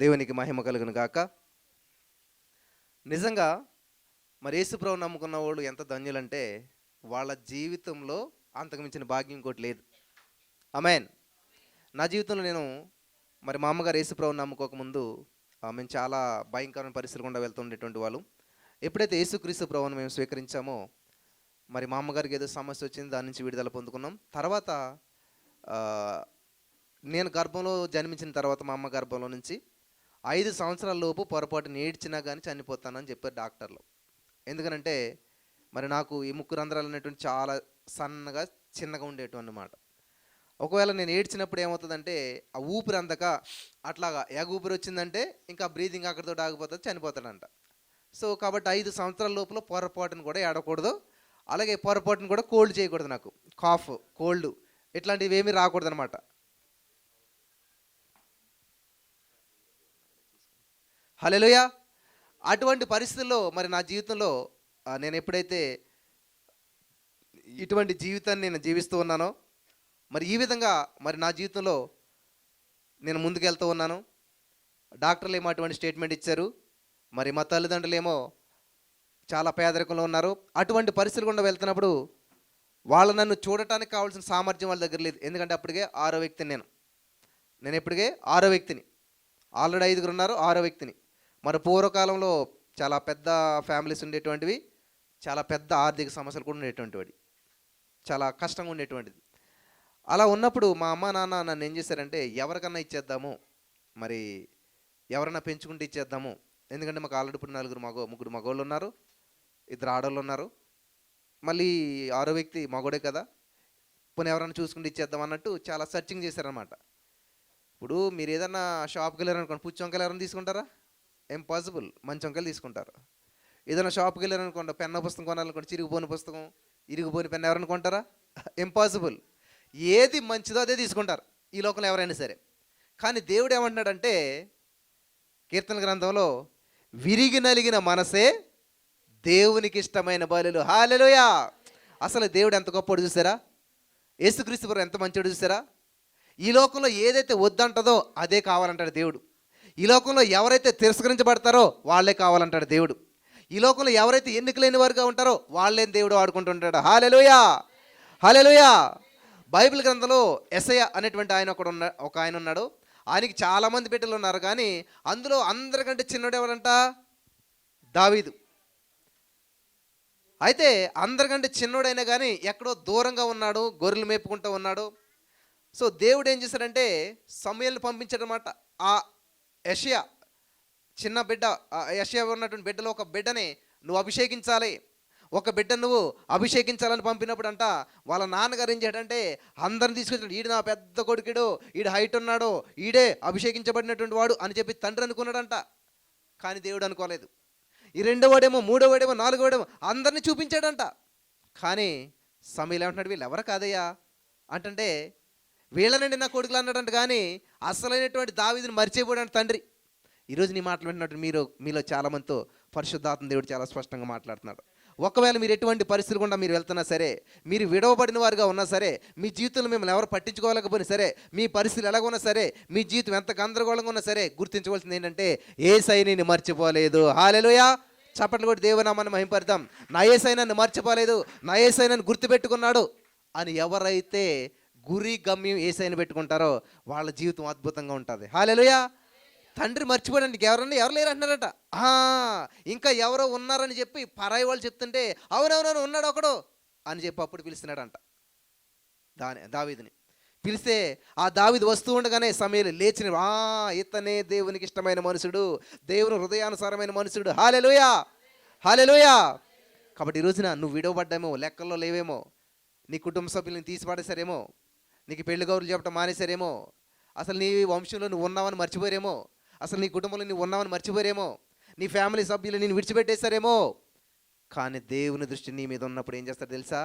దేవునికి మహిమ కలుగును గాక. నిజంగా మరి యేసుప్రభు నమ్ముకున్న వాళ్ళు ఎంత ధన్యులంటే వాళ్ళ జీవితంలో అంతకు మించిన భాగ్యం ఇంకోటి లేదు. ఆమేన్. నా జీవితంలో నేను మరి మా అమ్మగారు యేసుప్రభుని నమ్ముకోకముందు మేము చాలా భయంకరమైన పరిస్థితులు గుండా వెళ్తుండేటువంటి వాళ్ళు. ఎప్పుడైతే యేసుక్రీస్తు ప్రభువుని మేము స్వీకరించామో మరి మా అమ్మగారికి ఏదో సమస్య వచ్చింది, దాని నుంచి విడుదల పొందుకున్నాం. తర్వాత నేను గర్భంలో జన్మించిన తర్వాత మా అమ్మ గర్భంలో నుంచి 5 సంవత్సరాల లోపు పొరపాటున ఏడ్చినా కానీ చనిపోతానని చెప్పారు డాక్టర్లు. ఎందుకనంటే మరి నాకు ఈ ముక్కు రంధ్రాలు అనేటువంటి చాలా సన్నగా చిన్నగా ఉండేటువంటి అన్నమాట. ఒకవేళ నేను ఏడ్చినప్పుడు ఏమవుతుందంటే ఆ ఊపిరి అందక అట్లాగా ఊపిరి వచ్చిందంటే ఇంకా బ్రీతింగ్ అక్కడితో ఆగిపోతుంది, చనిపోతాడంట. సో కాబట్టి 5 సంవత్సరాల లోపల పొరపాటును కూడా ఏడకూడదు, అలాగే పొరపాటును కూడా కోల్డ్ చేయకూడదు. నాకు కాఫ్, కోల్డ్ ఇట్లాంటివి ఏమీ రాకూడదు అనమాట. హల్లెలూయా. అటువంటి పరిస్థితుల్లో మరి నా జీవితంలో నేను ఎప్పుడైతే ఇటువంటి జీవితాన్ని నేను జీవిస్తూ ఉన్నానో మరి ఈ విధంగా మరి నా జీవితంలో నేను ముందుకెళ్తూ ఉన్నాను. డాక్టర్లు ఏమో అటువంటి స్టేట్మెంట్ ఇచ్చారు. మరి మా తల్లిదండ్రులు ఏమో చాలా పేదరికంలో ఉన్నారు. అటువంటి పరిస్థితులు గుండా వెళ్తున్నప్పుడు వాళ్ళు నన్ను చూడటానికి కావాల్సిన సామర్థ్యం వాళ్ళ దగ్గర లేదు. ఎందుకంటే అప్పటికే 6వ వ్యక్తిని నేను ఎప్పటికే 6వ వ్యక్తిని. ఆల్రెడీ 5గురు ఉన్నారు, 6వ వ్యక్తిని. మరి పూర్వకాలంలో చాలా పెద్ద ఫ్యామిలీస్ ఉండేటువంటివి, చాలా పెద్ద ఆర్థిక సమస్యలు కూడా ఉండేటువంటివి, చాలా కష్టంగా ఉండేటువంటిది. అలా ఉన్నప్పుడు మా అమ్మ నాన్న నన్ను ఏం చేశారంటే ఎవరికన్నా ఇచ్చేద్దాము, మరి ఎవరన్నా పెంచుకుంటే ఇచ్చేద్దాము. ఎందుకంటే మాకు ఆల్రెడీ ఇప్పుడు 3 మగవాళ్ళు ఉన్నారు, 2 ఆడవాళ్ళు ఉన్నారు, మళ్ళీ 6వ వ్యక్తి మగోడే కదా, పోనీ ఎవరైనా చూసుకుంటే ఇచ్చేద్దాం అన్నట్టు చాలా సర్చింగ్ చేశారనమాట. ఇప్పుడు మీరు ఏదన్నా షాప్కి వెళ్ళారనుకోండి, పుచ్చి వంకాయలు ఎవరైనా తీసుకుంటారా? ఇంపాసిబుల్. మంచి వంకాయలు తీసుకుంటారు. ఏదైనా షాప్కి వెళ్ళారనుకోండి, పెన్న పుస్తకం కొనాలనుకోండి, చిరిగిపోయిన పుస్తకం, ఇరిగిపోయిన పెన్ ఎవరైనా కొంటారా? ఇంపాసిబుల్. ఏది మంచిదో అదే తీసుకుంటారు ఈ లోకంలో ఎవరైనా సరే. కానీ దేవుడు ఏమంటున్నాడంటే కీర్తన గ్రంథంలో విరిగి నలిగిన మనసే దేవునికి ఇష్టమైన బలులు. హల్లెలూయా. అసలు దేవుడు ఎంత గొప్పడు చూసారా? యేసుక్రీస్తు ప్రభు ఎంత మంచివాడు చూసారా? ఈ లోకంలో ఏదైతే వద్దంటదో అదే కావాలంటాడు దేవుడు. ఈ లోకంలో ఎవరైతే తిరస్కరించబడతారో వాళ్ళే కావాలంటాడు దేవుడు. ఈ లోకంలో ఎవరైతే ఎన్నిక లేని వారుగా ఉంటారో వాళ్ళేం దేవుడు ఆడుకుంటుంటాడు. హల్లెలూయా, హల్లెలూయా. బైబిల్ గ్రంథంలో యెషయా అనేటువంటి ఒక ఆయన ఉన్నాడు. ఆయనకి చాలామంది బిడ్డలు ఉన్నారు, కానీ అందులో అందరికంటే చిన్నోడు ఎవరంట? దావీదు. అయితే అందరికంటే చిన్నోడైనా కానీ ఎక్కడో దూరంగా ఉన్నాడు, గొర్రెలు మేపుకుంటూ ఉన్నాడు. సో దేవుడు ఏం చేశాడంటే సమూయేలుని పంపించాడనమాట. ఆ యెషయా చిన్న బిడ్డ, యెషయా ఉన్నటువంటి బిడ్డలో ఒక బిడ్డని నువ్వు అభిషేకించాలి, ఒక బిడ్డ నువ్వు అభిషేకించాలని పంపినప్పుడు అంట వాళ్ళ నాన్నగారు ఏం చేయడంటే అందరిని తీసుకొచ్చాడు. ఈడు నా పెద్ద కొడుకుడు, ఈడు హైట్ ఉన్నాడు, ఈడే అభిషేకించబడినటువంటి వాడు అని చెప్పి తండ్రి అనుకున్నాడంట. కానీ దేవుడు అనుకోలేదు. ఈ 2వవాడేమో, 3వవాడేమో, 4వవాడేమో అందరినీ చూపించాడంట. కానీ సమూయేలు ఏమంటున్నాడు, వీళ్ళు ఎవరు కాదయ్యా అంటే వీళ్ళనండి నా కొడుకులు అన్నాడంట. కానీ అసలైనటువంటి దావీదుని మర్చిపోయాడు తండ్రి. ఈరోజు నీ మాటలు వింటున్నట్టు మీలో చాలామందితో పరిశుద్ధాత్మ దేవుడు చాలా స్పష్టంగా మాట్లాడుతున్నాడు. ఒకవేళ మీరు ఎటువంటి పరిస్థితులు గుండా మీరు వెళ్తున్నా సరే, మీరు విడవబడిన వారుగా ఉన్నా సరే, మీ జీవితంలో మిమ్మల్ని ఎవరు పట్టించుకోలేకపోయినా సరే, మీ పరిస్థితులు ఎలాగున్నా సరే, మీ జీవితం ఎంత గందరగోళంగా ఉన్నా సరే, గుర్తించవలసింది ఏంటంటే యేసయ్య నిన్ను మర్చిపోలేదు. హల్లెలూయా. చప్పట్లు కొట్టి దేవునామాన్ని మహింపడదాం. నా యేసయ్య నన్ను మర్చిపోలేదు, నా యేసయ్య నన్ను గుర్తుపెట్టుకున్నాడు అని ఎవరైతే గురి గమ్యం యేసయ్యని పెట్టుకుంటారో వాళ్ళ జీవితం అద్భుతంగా ఉంటుంది. హల్లెలూయా. తండ్రి మర్చిపోయాడానికి ఎవరు లేరు అంటున్నారట. ఇంకా ఎవరో ఉన్నారని చెప్పి పరాయి వాళ్ళు చెప్తుంటే అవునవునవును ఉన్నాడు ఒకడు అని చెప్పి అప్పుడు పిలుస్తున్నాడంట దావీదుని. పిలిస్తే ఆ దావీదు వస్తూ ఉండగానే సమూయేలు లేచిన, ఇతనే దేవునికి ఇష్టమైన మనుషుడు, దేవుని హృదయానుసారమైన మనుషుడు. హల్లెలూయా, హల్లెలూయా. కాబట్టి ఈ రోజున నువ్వు విడవబడ్డామో, లెక్కల్లో లేవేమో, నీ కుటుంబ సభ్యులను తీసి పడేశారేమో, నీకు పెళ్లి గౌరులు చెప్పడం మానేశారేమో, అసలు నీ వంశంలో నువ్వు ఉన్నావని మర్చిపోయారేమో, అసలు నీ కుటుంబంలో నువ్వు ఉన్నావని మర్చిపోయారేమో, నీ ఫ్యామిలీ సభ్యులు నేను విడిచిపెట్టేశారేమో. కానీ దేవుని దృష్టి నీ మీద ఉన్నప్పుడు ఏం చేస్తాడు తెలుసా?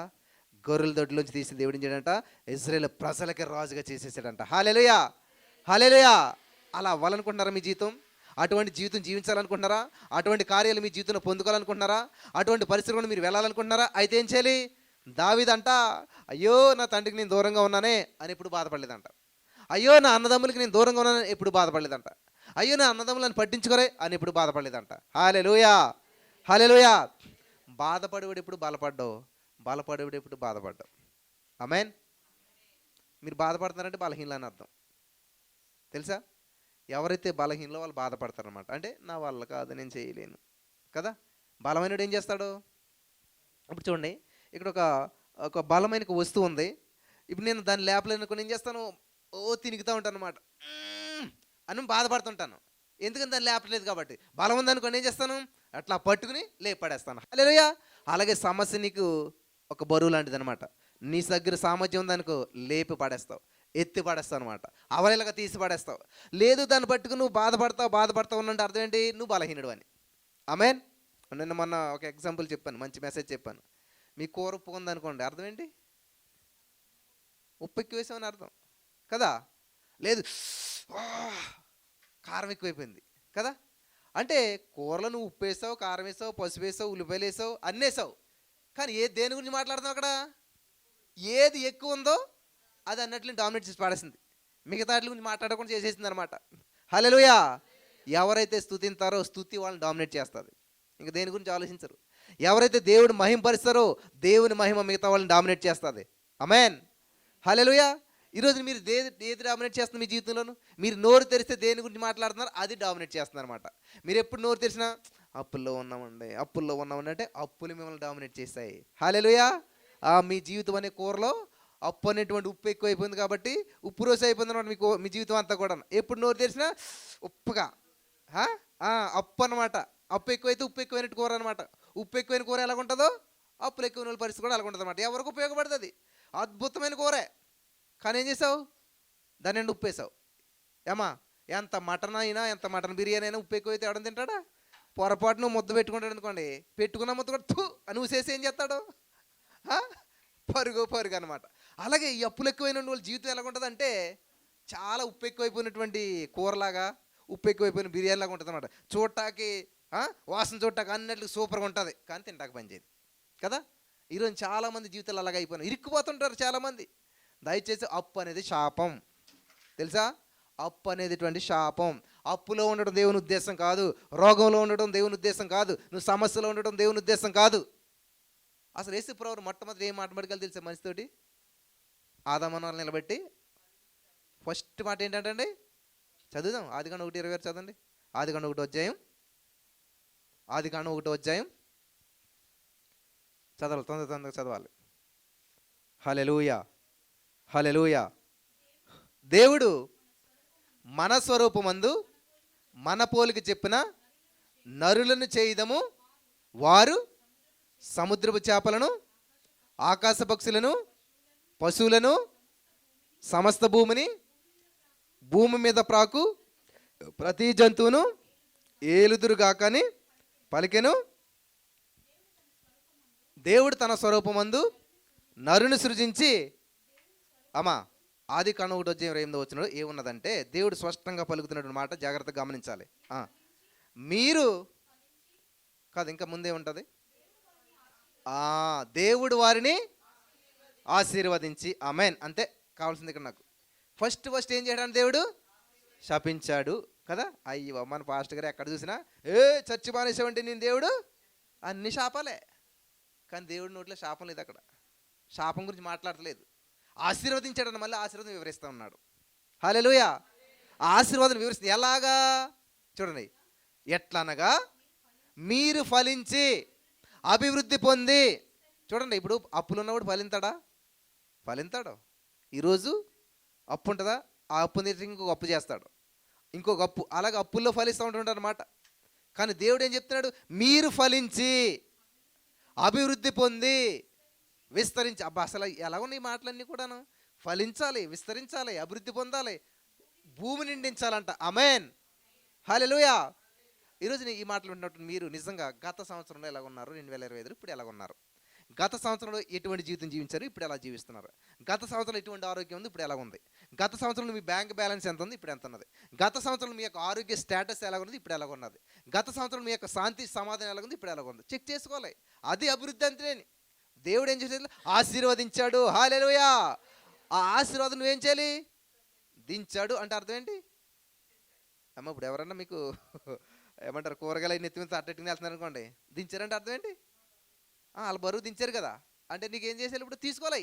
గొర్రెల దొడ్లోంచి తీసి దేవుడు ఏం చేయడంట, ఇశ్రాయేలు ప్రజలకి రాజుగా చేసేసాడంట. హల్లెలూయా, హల్లెలూయా. అలా అవ్వాలనుకుంటున్నారా? మీ జీవితం అటువంటి జీవితం జీవించాలనుకుంటున్నారా? అటువంటి కార్యాలు మీ జీవితంలో పొందుకోవాలనుకుంటున్నారా? అటువంటి పరిస్థితుల్లో మీరు వెళ్ళాలనుకుంటున్నారా? అయితే ఏం చేయాలి? దావీదంట అయ్యో నా తండ్రికి నేను దూరంగా ఉన్నానే అని ఎప్పుడు బాధపడలేదంట. అయ్యో నా అన్నదమ్ములకి నేను దూరంగా ఉన్నానని ఎప్పుడు బాధపడలేదంట. అయ్యో నా అన్నదమ్ములను పట్టించుకోరే అని ఎప్పుడు బాధపడలేదంట. హల్లెలూయా, హల్లెలూయా. బాధపడేవాడు ఎప్పుడు బలపడ్డావు, బలపడేవాడు ఎప్పుడు బాధపడ్డావు. ఆమేన్. మీరు బాధపడుతున్నారంటే బలహీనలు అని అర్థం, తెలుసా? ఎవరైతే బలహీనలో వాళ్ళు బాధపడతారనమాట. అంటే నా వల్ల కాదు, నేను చేయలేను కదా. బలమైనడు ఏం చేస్తాడు? ఇప్పుడు చూడండి, ఇక్కడ ఒక ఒక బలమైన వస్తువు ఉంది. ఇప్పుడు నేను దాన్ని లేపలేనుకొని ఏం చేస్తాను? తిరుగుతూ ఉంటాను అనమాట అని బాధపడుతుంటాను. ఎందుకని దాన్ని లేపలేదు కాబట్టి. బలం ఉందనుకోని ఏం చేస్తాను? అట్లా పట్టుకుని లేపడేస్తాను. హల్లెలూయా. అలాగే సమస్య నీకు ఒక బరువు లాంటిది అనమాట. నీ దగ్గర సామర్థ్యం ఉందనుకో, లేపి పడేస్తావు, ఎత్తి పడేస్తావు అనమాట. అవలేలాగా తీసి పడేస్తావు. లేదు దాన్ని పట్టుకుని నువ్వు బాధపడతావు ఉన్నంటే అర్థం ఏంటి? నువ్వు బలహీనుడు అని. ఆమేన్. నేను మొన్న ఒక ఎగ్జాంపుల్ చెప్పాను, మంచి మెసేజ్ చెప్పాను. మీ కూర ఉప్పు ఉందనుకోండి, అర్థం ఏంటి? ఉప్పు ఎక్కువ వేసామని అర్థం కదా. లేదు కారం ఎక్కువైపోయింది కదా. అంటే కూరలో నువ్వు ఉప్పు వేసావు, కారం వేసావు, పసుపు వేసావు, ఉల్లిపాయలు వేసావు, అన్నీ వేసావు. కానీ దేని గురించి మాట్లాడుతున్నావు అక్కడ? ఏది ఎక్కువ ఉందో అది అన్నట్లు డామినేట్ చేసి పాడేసింది. మిగతా వాటి గురించి మాట్లాడకుండా చేసేసింది అనమాట. హల్లెలూయా. ఎవరైతే స్తుతింతారో స్తుతి వాళ్ళని డామినేట్ చేస్తుంది, ఇంకా దేని గురించి ఆలోచించరు. ఎవరైతే దేవుడు మహిమపరుస్తారో దేవుని మహిమ మిగతా వాళ్ళని డామినేట్ చేస్తుంది. ఆమేన్. హల్లెలూయా. ఈరోజు మీరు ఏది డామినేట్ చేస్తుంది మీ జీవితంలోను? మీరు నోరు తెరిస్తే దేని గురించి మాట్లాడుతున్నారు అది డామినేట్ చేస్తున్నారు అనమాట. మీరు ఎప్పుడు నోరు తెరిచినా అప్పుల్లో ఉన్నామండి అంటే అప్పులు మిమ్మల్ని డామినేట్ చేస్తాయి. హల్లెలూయా. మీ జీవితం అనే కూరలో అప్పు అనేటువంటి ఉప్పు ఎక్కువ అయిపోయింది కాబట్టి ఉప్పు రోజు అయిపోయింది అనమాట మీ జీవితం అంతా కూడా. ఎప్పుడు నోరు తెరిచినా ఉప్పుగా అప్పు అనమాట. అప్పు ఎక్కువైతే ఉప్పు ఎక్కువైనట్టు కూర అనమాట. ఉప్పు ఎక్కువైన కూర ఎలాగుంటుందో అప్పులు ఎక్కువ పరిస్థితి కూడా అలాగుంటుంది అనమాట. ఎవరికి ఉపయోగపడుతుంది? అద్భుతమైన కూరే, కానీ ఏం చేసావు? దాని నిండా ఉప్పు వేసావు. ఏమా ఎంత మటన్ బిర్యానీ అయినా ఉప్పు ఎక్కువైతే ఎవడని తింటాడా? పొరపాటును ముద్ద పెట్టుకుంటాడు అనుకోండి, పెట్టుకున్న ముద్ద కూడా థూ అని ఊసేసి ఏం చేస్తాడు? పరుగు అనమాట. అలాగే ఈ అప్పులు ఎక్కువైన వాళ్ళ జీవితం ఎలాగుంటుంది అంటే చాలా ఉప్పు ఎక్కువైపోయినటువంటి కూరలాగా, ఉప్పు ఎక్కువైపోయిన బిర్యానీ లాగా ఉంటుంది అనమాట. చూడటానికి వాసన చూడటానికి అన్నట్లు సూపర్గా ఉంటుంది, కానీ తింటాక పనిచేయదు కదా. ఈరోజు చాలామంది జీవితాలు అలాగ అయిపోయినాయి, ఇరుక్కుపోతుంటారు చాలామంది. దయచేసి అప్పు అనేది శాపం, తెలుసా? అప్పు అనేటువంటి శాపం. అప్పులో ఉండడం దేవుని ఉద్దేశం కాదు, రోగంలో ఉండడం దేవుని ఉద్దేశం కాదు, నువ్వు సమస్యలో ఉండడం దేవుని ఉద్దేశం కాదు. అసలు యేసు ప్రభువు మొట్టమొదటి ఏం మాట్లాడగలి తెలుసా మనిషితోటి? ఆదామను నిలబెట్టి ఫస్ట్ మాట ఏంటంటే చదువుదాం. ఆదికాండం 1:26 చదవండి. ఆదికాండం 1 అధ్యాయం చదవాలి, తొందరగా చదవాలి. హల్లెలూయా, హల్లెలూయా. దేవుడు మన స్వరూపమందు మన పోలిక చెప్పిన నరులను చేయుదము, వారు సముద్రపు చేపలను, ఆకాశ పక్షులను, పశువులను, సమస్త భూమి మీద ప్రాకు ప్రతి జంతువును ఏలుదురుగాకని పలికెను. దేవుడు తన స్వరూపమందు నరుని సృజించి, ఆదికాండం 1:28 ఏమున్నదంటే దేవుడు స్పష్టంగా పలుకుతున్నటువంటి మాట జాగ్రత్తగా గమనించాలి. మీరు కాదు, ఇంకా ముందే ఉంటుంది. దేవుడు వారిని ఆశీర్వదించి, ఆమేన్. అంతే కావాల్సింది ఇక్కడ నాకు. ఫస్ట్ ఏం చేయడానికి దేవుడు శపించాడు కదా. అయ్యో మన పాస్టర్ గారు ఎక్కడ చూసినా చర్చి మానేసావంటే నేను దేవుడు అన్ని శాపాలే. కానీ దేవుడి నోట్లో శాపం లేదు, అక్కడ శాపం గురించి మాట్లాడలేదు. ఆశీర్వదించాడని మళ్ళీ ఆశీర్వాదం వివరిస్తూ ఉన్నాడు. హల్లెలూయా. ఆశీర్వాదం వివరిస్తుంది ఎలాగా చూడండి. ఎట్లనగా మీరు ఫలించి అభివృద్ధి పొంది. చూడండి, ఇప్పుడు అప్పులు ఉన్నవాడు ఫలింతాడు. ఈరోజు అప్పు ఉంటుందా, ఆ అప్పు తీసి ఇంకొక అప్పు చేస్తాడు, ఇంకొక అప్పు, అలాగే అప్పుల్లో ఫలిస్తూ ఉంటుంటాడు అనమాట. కానీ దేవుడు ఏం చెప్తున్నాడు? మీరు ఫలించి అభివృద్ధి పొంది విస్తరించి. అసలు ఎలా ఉన్నాయి మాటలన్నీ కూడాను? ఫలించాలి, విస్తరించాలి, అభివృద్ధి పొందాలి, భూమి నిండించాలంట. ఆమేన్. హల్లెలూయా. ఈరోజు ఈ మాటలు విన్నట్టు మీరు నిజంగా గత సంవత్సరంలో ఎలా ఉన్నారు, 2025 ఇప్పుడు ఎలా ఉన్నారు? గత సంవత్సరంలో ఎటువంటి జీవితం జీవించారు, ఇప్పుడు ఎలా జీవిస్తున్నారు? గత సంవత్సరంలో ఎటువంటి ఆరోగ్యం ఉంది, ఇప్పుడు ఎలా ఉంది? గత సంవత్సరంలో మీ బ్యాంక్ బ్యాలెన్స్ ఎంత ఉంది, ఇప్పుడు ఎంత ఉన్నది? గత సంవత్సరంలో మీ యొక్క ఆరోగ్య స్టేటస్ ఎలా ఉన్నది, ఇప్పుడు ఎలా ఉన్నది? గత సంవత్సరంలో మీ యొక్క శాంతి సమాధానం ఎలా ఉంది, ఇప్పుడు ఎలా ఉంది? చెక్ చేసుకోవాలి. అది అభివృద్ధి అంటేనే. దేవుడు ఏం చేసేది? ఆశీర్వదించాడు. హల్లెలూయా. ఆ ఆశీర్వాదం నువ్వేం చేయాలి? దించాడు అంటే అర్థం ఏంటి? అమ్మ ఇప్పుడు ఎవరన్నా మీకు ఏమంటారు కూరగాయలు అవి నెత్తి మీద అట్టెట్టుకుని వెళ్తున్నారు అనుకోండి, దించారంటే అర్థం ఏంటి? వాళ్ళ బరువు దించారు కదా, అంటే నీకేం చేసేయాలి ఇప్పుడు? తీసుకోవాలి.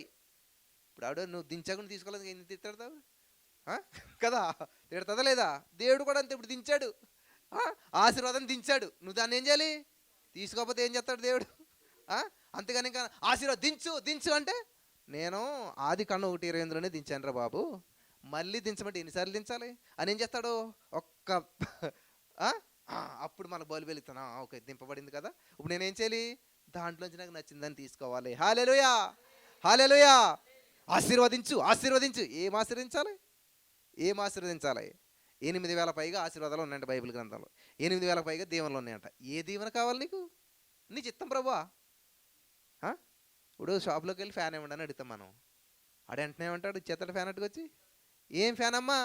ఇప్పుడు ఆవిడ నువ్వు దించకుండా తీసుకోలేదు ఎందుకు తిడతావు కదా, తిడతా లేదా? దేవుడు కూడా అంతే, ఇప్పుడు దించాడు, ఆశీర్వాదం దించాడు, నువ్వు దాన్ని ఏం చేయాలి? తీసుకోకపోతే ఏం చేస్తాడు దేవుడు? అంతేగాని ఇంకా ఆశీర్వాదం దించు దించు అంటే, నేను ఆది కన్నా 1:28లోనే దించాను రా బాబు, మళ్ళీ దించమంటే ఎన్నిసార్లు దించాలి అని ఏం చేస్తాడు? ఒక్క అప్పుడు మనకు బలు వెళుతున్నా, ఓకే దింపబడింది కదా, ఇప్పుడు నేనేం చేయాలి? దాంట్లోంచి నాకు నచ్చిందని తీసుకోవాలి. హల్లెలూయా, హల్లెలూయా. ఆశీర్వదించు ఆశీర్వదించు. ఏం ఆశీర్వదించాలి? ఏం ఆశీర్వదించాలి? 8,000 పైగా ఆశీర్వాదాలు ఉన్నాయంట బైబిల్ గ్రంథంలో. 8,000 పైగా దీవెనలు ఉన్నాయంట. ఏ దీవెన కావాలి నీకు? నీ చిత్తం ప్రభువా. ఇప్పుడు షాప్లోకి వెళ్ళి ఫ్యాన్ ఇవ్వండి అని అడుగుతాం మనం. ఆడు వెంటనే ఏమంటాడు? చేతడు ఫ్యాన్ అట్టుకొచ్చి, ఏం ఫ్యాన్ అమ్మా?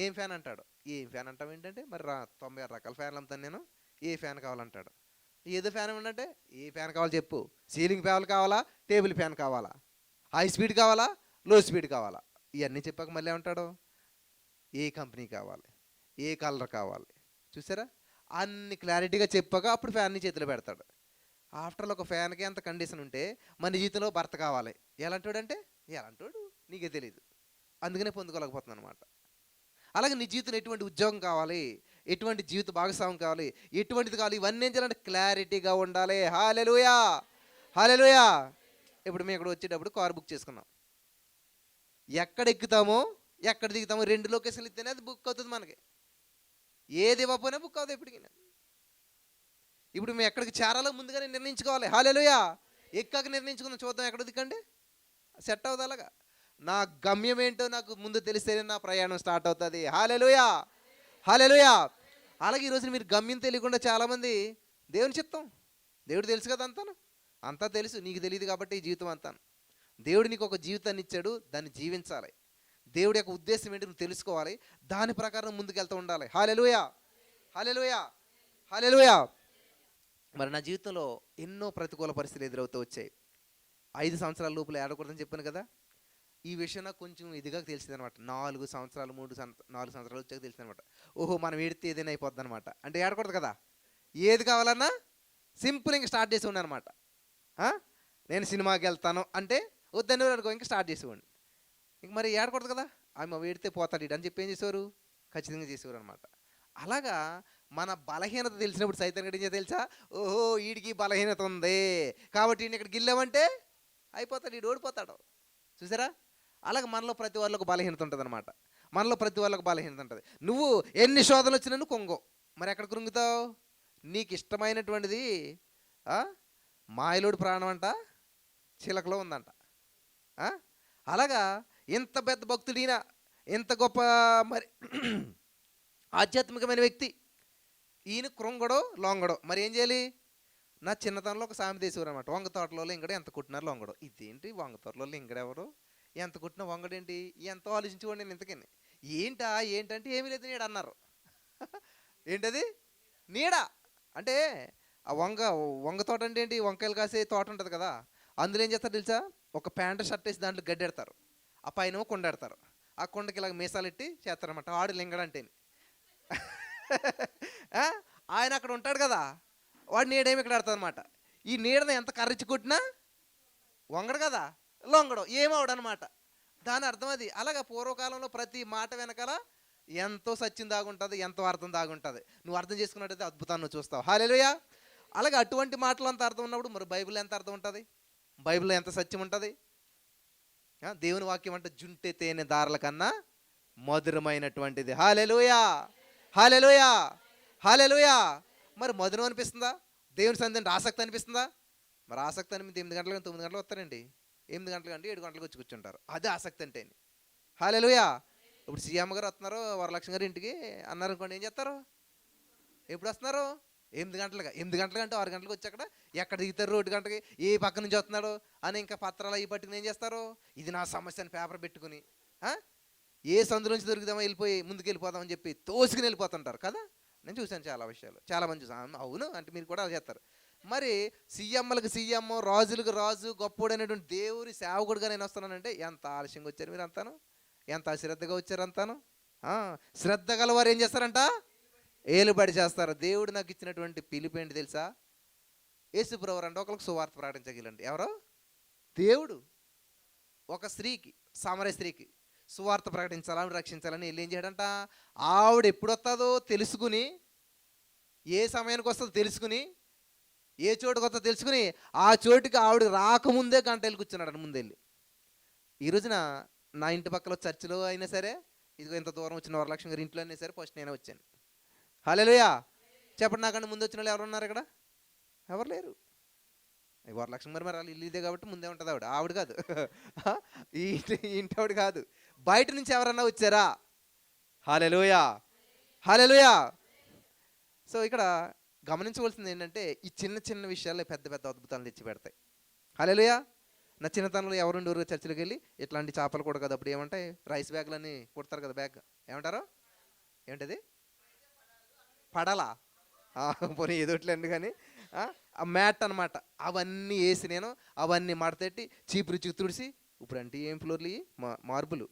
ఏం ఫ్యాన్ అంటాడు. ఏం ఫ్యాన్ అంటావు ఏంటంటే, మరి 96 రకాల ఫ్యాన్లు అమ్ముతాను నేను, ఏ ఫ్యాన్ కావాలంటాడు. ఏదో ఫ్యాన్ ఇవ్వండి, ఏ ఫ్యాన్ కావాలి చెప్పు? సీలింగ్ ఫ్యాన్ కావాలా, టేబుల్ ఫ్యాన్ కావాలా, హై స్పీడ్ కావాలా, లో స్పీడ్ కావాలా? ఇవన్నీ చెప్పాక మళ్ళీ ఏమంటాడు? ఏ కంపెనీ కావాలి, ఏ కలర్ కావాలి. చూసారా, అన్ని క్లారిటీగా చెప్పాక అప్పుడు ఫ్యాన్ని చేతిలో పెడతాడు. ఆఫ్టర్లో ఒక ఫ్యాన్కి అంత కండిషన్ ఉంటే మన జీవితంలో భర్త కావాలి. ఎలాంటోడు అంటే ఎలాంటోడు నీకే తెలియదు, అందుకనే పొందుకోలేకపోతున్నాను అనమాట. అలాగే నీ జీవితంలో ఎటువంటి ఉద్యోగం కావాలి, ఎటువంటి జీవిత భాగస్వామ్యం కావాలి, ఎటువంటిది కావాలి, ఇవన్నీ ఏం చేయాలంటే క్లారిటీగా ఉండాలి. హల్లెలూయా, హల్లెలూయా. ఇప్పుడు మేము ఇక్కడ వచ్చేటప్పుడు కార్ బుక్ చేసుకున్నాం. ఎక్కడ ఎక్కుతామో ఎక్కడ దిగుతామో 2 లొకేషన్లు ఇస్తేనే అది బుక్ అవుతుంది మనకి. ఏది ఇవ్వకపోయినా బుక్ అవుతుంది ఎప్పటికీ. ఇప్పుడు మేము ఎక్కడికి చేరాలో ముందుగానే నిర్ణయించుకోవాలి. హల్లెలూయా. ఎక్కాక నిర్ణయించుకుందాం, చూద్దాం ఎక్కడ దిక్కండి, సెట్ అవుతుంది. అలాగా నా గమ్యం ఏంటో నాకు ముందు తెలిస్తేనే నా ప్రయాణం స్టార్ట్ అవుతుంది. హల్లెలూయా, హల్లెలూయా. అలాగే ఈరోజు మీరు గమ్యం తెలియకుండా చాలామంది దేవుని చిత్తం, దేవుడు తెలుసు కదా, అంతా తెలుసు, నీకు తెలియదు కాబట్టి ఈ జీవితం అంతా. దేవుడు నీకు ఒక జీవితాన్ని ఇచ్చాడు, దాన్ని జీవించాలి. దేవుడి యొక్క ఉద్దేశం ఏంటి నువ్వు తెలుసుకోవాలి, దాని ప్రకారం ముందుకెళ్తూ ఉండాలి. హల్లెలూయా, హల్లెలూయా, హల్లెలూయా. మరి నా జీవితంలో ఎన్నో ప్రతికూల పరిస్థితులు ఎదురవుతూ వచ్చాయి. 5 సంవత్సరాల లోపల ఏడకూడదని చెప్పాను కదా. ఈ విషయం నాకు కొంచెం ఇదిగా తెలిసింది అనమాట. 4 సంవత్సరాలు 4 సంవత్సరాలు వచ్చాక తెలిసింది అనమాట. ఓహో, మనం ఏడితే ఏదైనా అయిపోద్ది అనమాట. అంటే ఏడకూడదు కదా, ఏది కావాలన్నా సింపుల్ ఇంకా స్టార్ట్ చేసి అనమాట. నేను సినిమాకి వెళ్తాను అంటే వద్దని అనుకో, ఇంకా స్టార్ట్ చేసేవాడిని. ఇంక మరి ఏడకూడదు కదా, ఆమె ఏడితే పోతాడు ఇటు అని చెప్పి ఏం చేసేవారు? ఖచ్చితంగా చేసేవారు అనమాట. అలాగా మన బలహీనత తెలిసినప్పుడు సైతాన్ గడి తెలుసా, ఓహో వీడికి బలహీనత ఉంది కాబట్టి ఈయన ఇక్కడ గిల్లామంటే అయిపోతాడు, వీడు ఓడిపోతాడు. చూసారా, అలాగే మనలో ప్రతి వాళ్ళకు బలహీనత ఉంటుంది అనమాట. మనలో ప్రతి వాళ్ళకు బలహీనత ఉంటుంది. నువ్వు ఎన్ని శోధనలు వచ్చినా నువ్వు కొంగో, మరి ఎక్కడ కృంగుతావు? నీకు ఇష్టమైనటువంటిది మాయలోడు ప్రాణం అంట చిలకలో ఉందంట. అలాగా ఇంత పెద్ద భక్తుడిన, ఇంత గొప్ప మరి ఆధ్యాత్మికమైన వ్యక్తి ఈయన కృంగడో లొంగడో, మరి ఏం చేయాలి? నా చిన్నతనంలో ఒక సామెత తీసేవారు అనమాట. వంగ తోటలో లింగడు ఎంత కుట్టినారు లొంగడు. ఇదేంటి వంగ తోటలో లింగడెవరు, ఎంత కుట్టినా వంగడేంటి, ఎంతో ఆలోచించుకోండి. నేను ఇంతకని ఏంటంటే ఏమీ లేదు నీడ అన్నారు. ఏంటది? నీడ అంటే ఆ వంగ తోట అంటే ఏంటి? వంకాయలు కాసే తోట ఉంటుంది కదా, అందులో ఏం చేస్తారు తెలుసా? ఒక ప్యాంటు షర్ట్ వేసి దాంట్లో గడ్డెడతారు, ఆ పైన కొండెడతారు, ఆ కొండకి ఇలాగ మీసాలు ఎట్టి చేస్తారనమాట. ఆడు లింగడంటేని ఆయన అక్కడ ఉంటాడు కదా, వాడు నీడేమి ఇక్కడ ఆడుతుంది అనమాట. ఈ నీడని ఎంత కర్రిచ్చి కొట్టినా వంగడు కదా, లొంగడు ఏమవడు అనమాట. దాని అర్థం అది. అలాగా పూర్వకాలంలో ప్రతి మాట వెనకాల ఎంతో సత్యం దాగుంటుంది, ఎంతో అర్థం దాగుంటుంది. నువ్వు అర్థం చేసుకున్నట్టయితే అద్భుతాన్ని నువ్వు చూస్తావు. హల్లెలూయా. అలాగే అటువంటి మాటలు అంత అర్థం ఉన్నప్పుడు మరి బైబిల్ ఎంత అర్థం ఉంటుంది, బైబిల్లో ఎంత సత్యం ఉంటుంది? దేవుని వాక్యం అంటే జుంటె తేనె దారుల కన్నా మధురమైనటువంటిది. హల్లెలూయా, హల్లెలూయా, హల్లెలూయా. మరి మధురం అనిపిస్తుందా? దేవుని సంధి అంటే ఆసక్తి అనిపిస్తుందా? మరి ఆసక్తి అనిపించి 8 గంటలకు 9 గంటలకు వస్తారండి, 8 గంటల కంటే 7 గంటలకు వచ్చి కూర్చుంటారు. అదే ఆసక్తి అంటే. హల్లెలూయా. ఇప్పుడు సీఎం గారు వస్తున్నారు, వరలక్ష్మి గారు ఇంటికి అన్నారు అనుకోండి, ఏం చేస్తారు? ఎప్పుడు వస్తున్నారు? 8 గంటలుగా. 8 గంటల కంటే 6 గంటలకు వచ్చి అక్కడ ఎక్కడ దిగుతారు? 1 గంటకి ఏ పక్క నుంచి వస్తున్నాడు అని ఇంకా పత్రాలు అవి పట్టుకుని ఏం చేస్తారు? ఇది నా సమస్య అని పేపర్ పెట్టుకుని ఏ సందు నుంచి దొరుకుదామో వెళ్ళిపోయి ముందుకు వెళ్ళిపోదామని చెప్పి తోసుకుని వెళ్ళిపోతుంటారు కదా. నేను చూశాను చాలా విషయాలు, చాలామంది చూసాను. అవును అంటే మీరు కూడా అలా చేస్తారు. మరి సీఎంలకు సీఎం, రాజులకు రాజు, గొప్పోడైనటువంటి దేవుడి సేవకుడిగా నేను వస్తున్నానంటే ఎంత ఆలస్యంగా వచ్చారు మీరు అంతాను, ఎంత అశ్రద్ధగా వచ్చారు అంతాను. శ్రద్ధ గలవారు ఏం చేస్తారంట? ఏలుబడి చేస్తారు. దేవుడు నాకు ఇచ్చినటువంటి పిలుపు ఏంటి తెలుసా? యేసుప్రభువు అంటే ఒకరికి సువార్త ప్రకటించగలండి. ఎవరో దేవుడు ఒక స్త్రీకి, సామర్య స్త్రీకి సువార్త ప్రకటించాలని, రక్షించాలని వెళ్ళి ఏం చేయడంట? ఆవిడ ఎప్పుడు వస్తుందో తెలుసుకుని, ఏ సమయానికి వస్తుందో తెలుసుకుని, ఏ చోటుకు వస్తుందో తెలుసుకుని, ఆ చోటుకి ఆవిడ రాకముందే గంట వెళ్ళి కూర్చున్నాడు ముందెళ్ళి. ఈ రోజున నా ఇంటి పక్కల చర్చిలో అయినా సరే, ఇదిగో ఇంత దూరం వచ్చిన వరలక్ష్మి గారి ఇంట్లో అయినా సరే ఫస్ట్ నేనే వచ్చాను. హల్లెలూయా. చెప్పండి, నాకంటే ముందు వచ్చిన వాళ్ళు ఎవరు ఉన్నారు ఇక్కడ? ఎవరు లేరు. వరలక్ష్మి మరి వాళ్ళు ఇల్లు ఇదే కాబట్టి ముందే ఉంటుంది ఆవిడ. ఆవిడ కాదు, ఈ ఇంటి ఆవిడ కాదు, బయట నుంచి ఎవరన్నా వచ్చారా? హల్లెలూయా, హల్లెలూయా. సో ఇక్కడ గమనించవలసింది ఏంటంటే, ఈ చిన్న చిన్న విషయాల్లో పెద్ద పెద్ద అద్భుతాలు తెచ్చి పెడతాయి. హల్లెలూయా. నా చిన్నతనంలో ఎవరుండేవారు చర్చిలోకి వెళ్ళి ఇట్లాంటి చేపలు కూడా కదా, అప్పుడు ఏమంటాయి, రైస్ బ్యాగ్లన్నీ కుడతారు కదా, బ్యాగ్ ఏమంటారు, ఏంటది, పడలా, పోనీ ఏదోట్లేండి కానీ ఆ మ్యాట్ అనమాట. అవన్నీ వేసి నేను అవన్నీ మడతెట్టి చీపురు తుడిసి, ఇప్పుడు అంటే ఏం ఫ్లోర్లు, మార్బులు,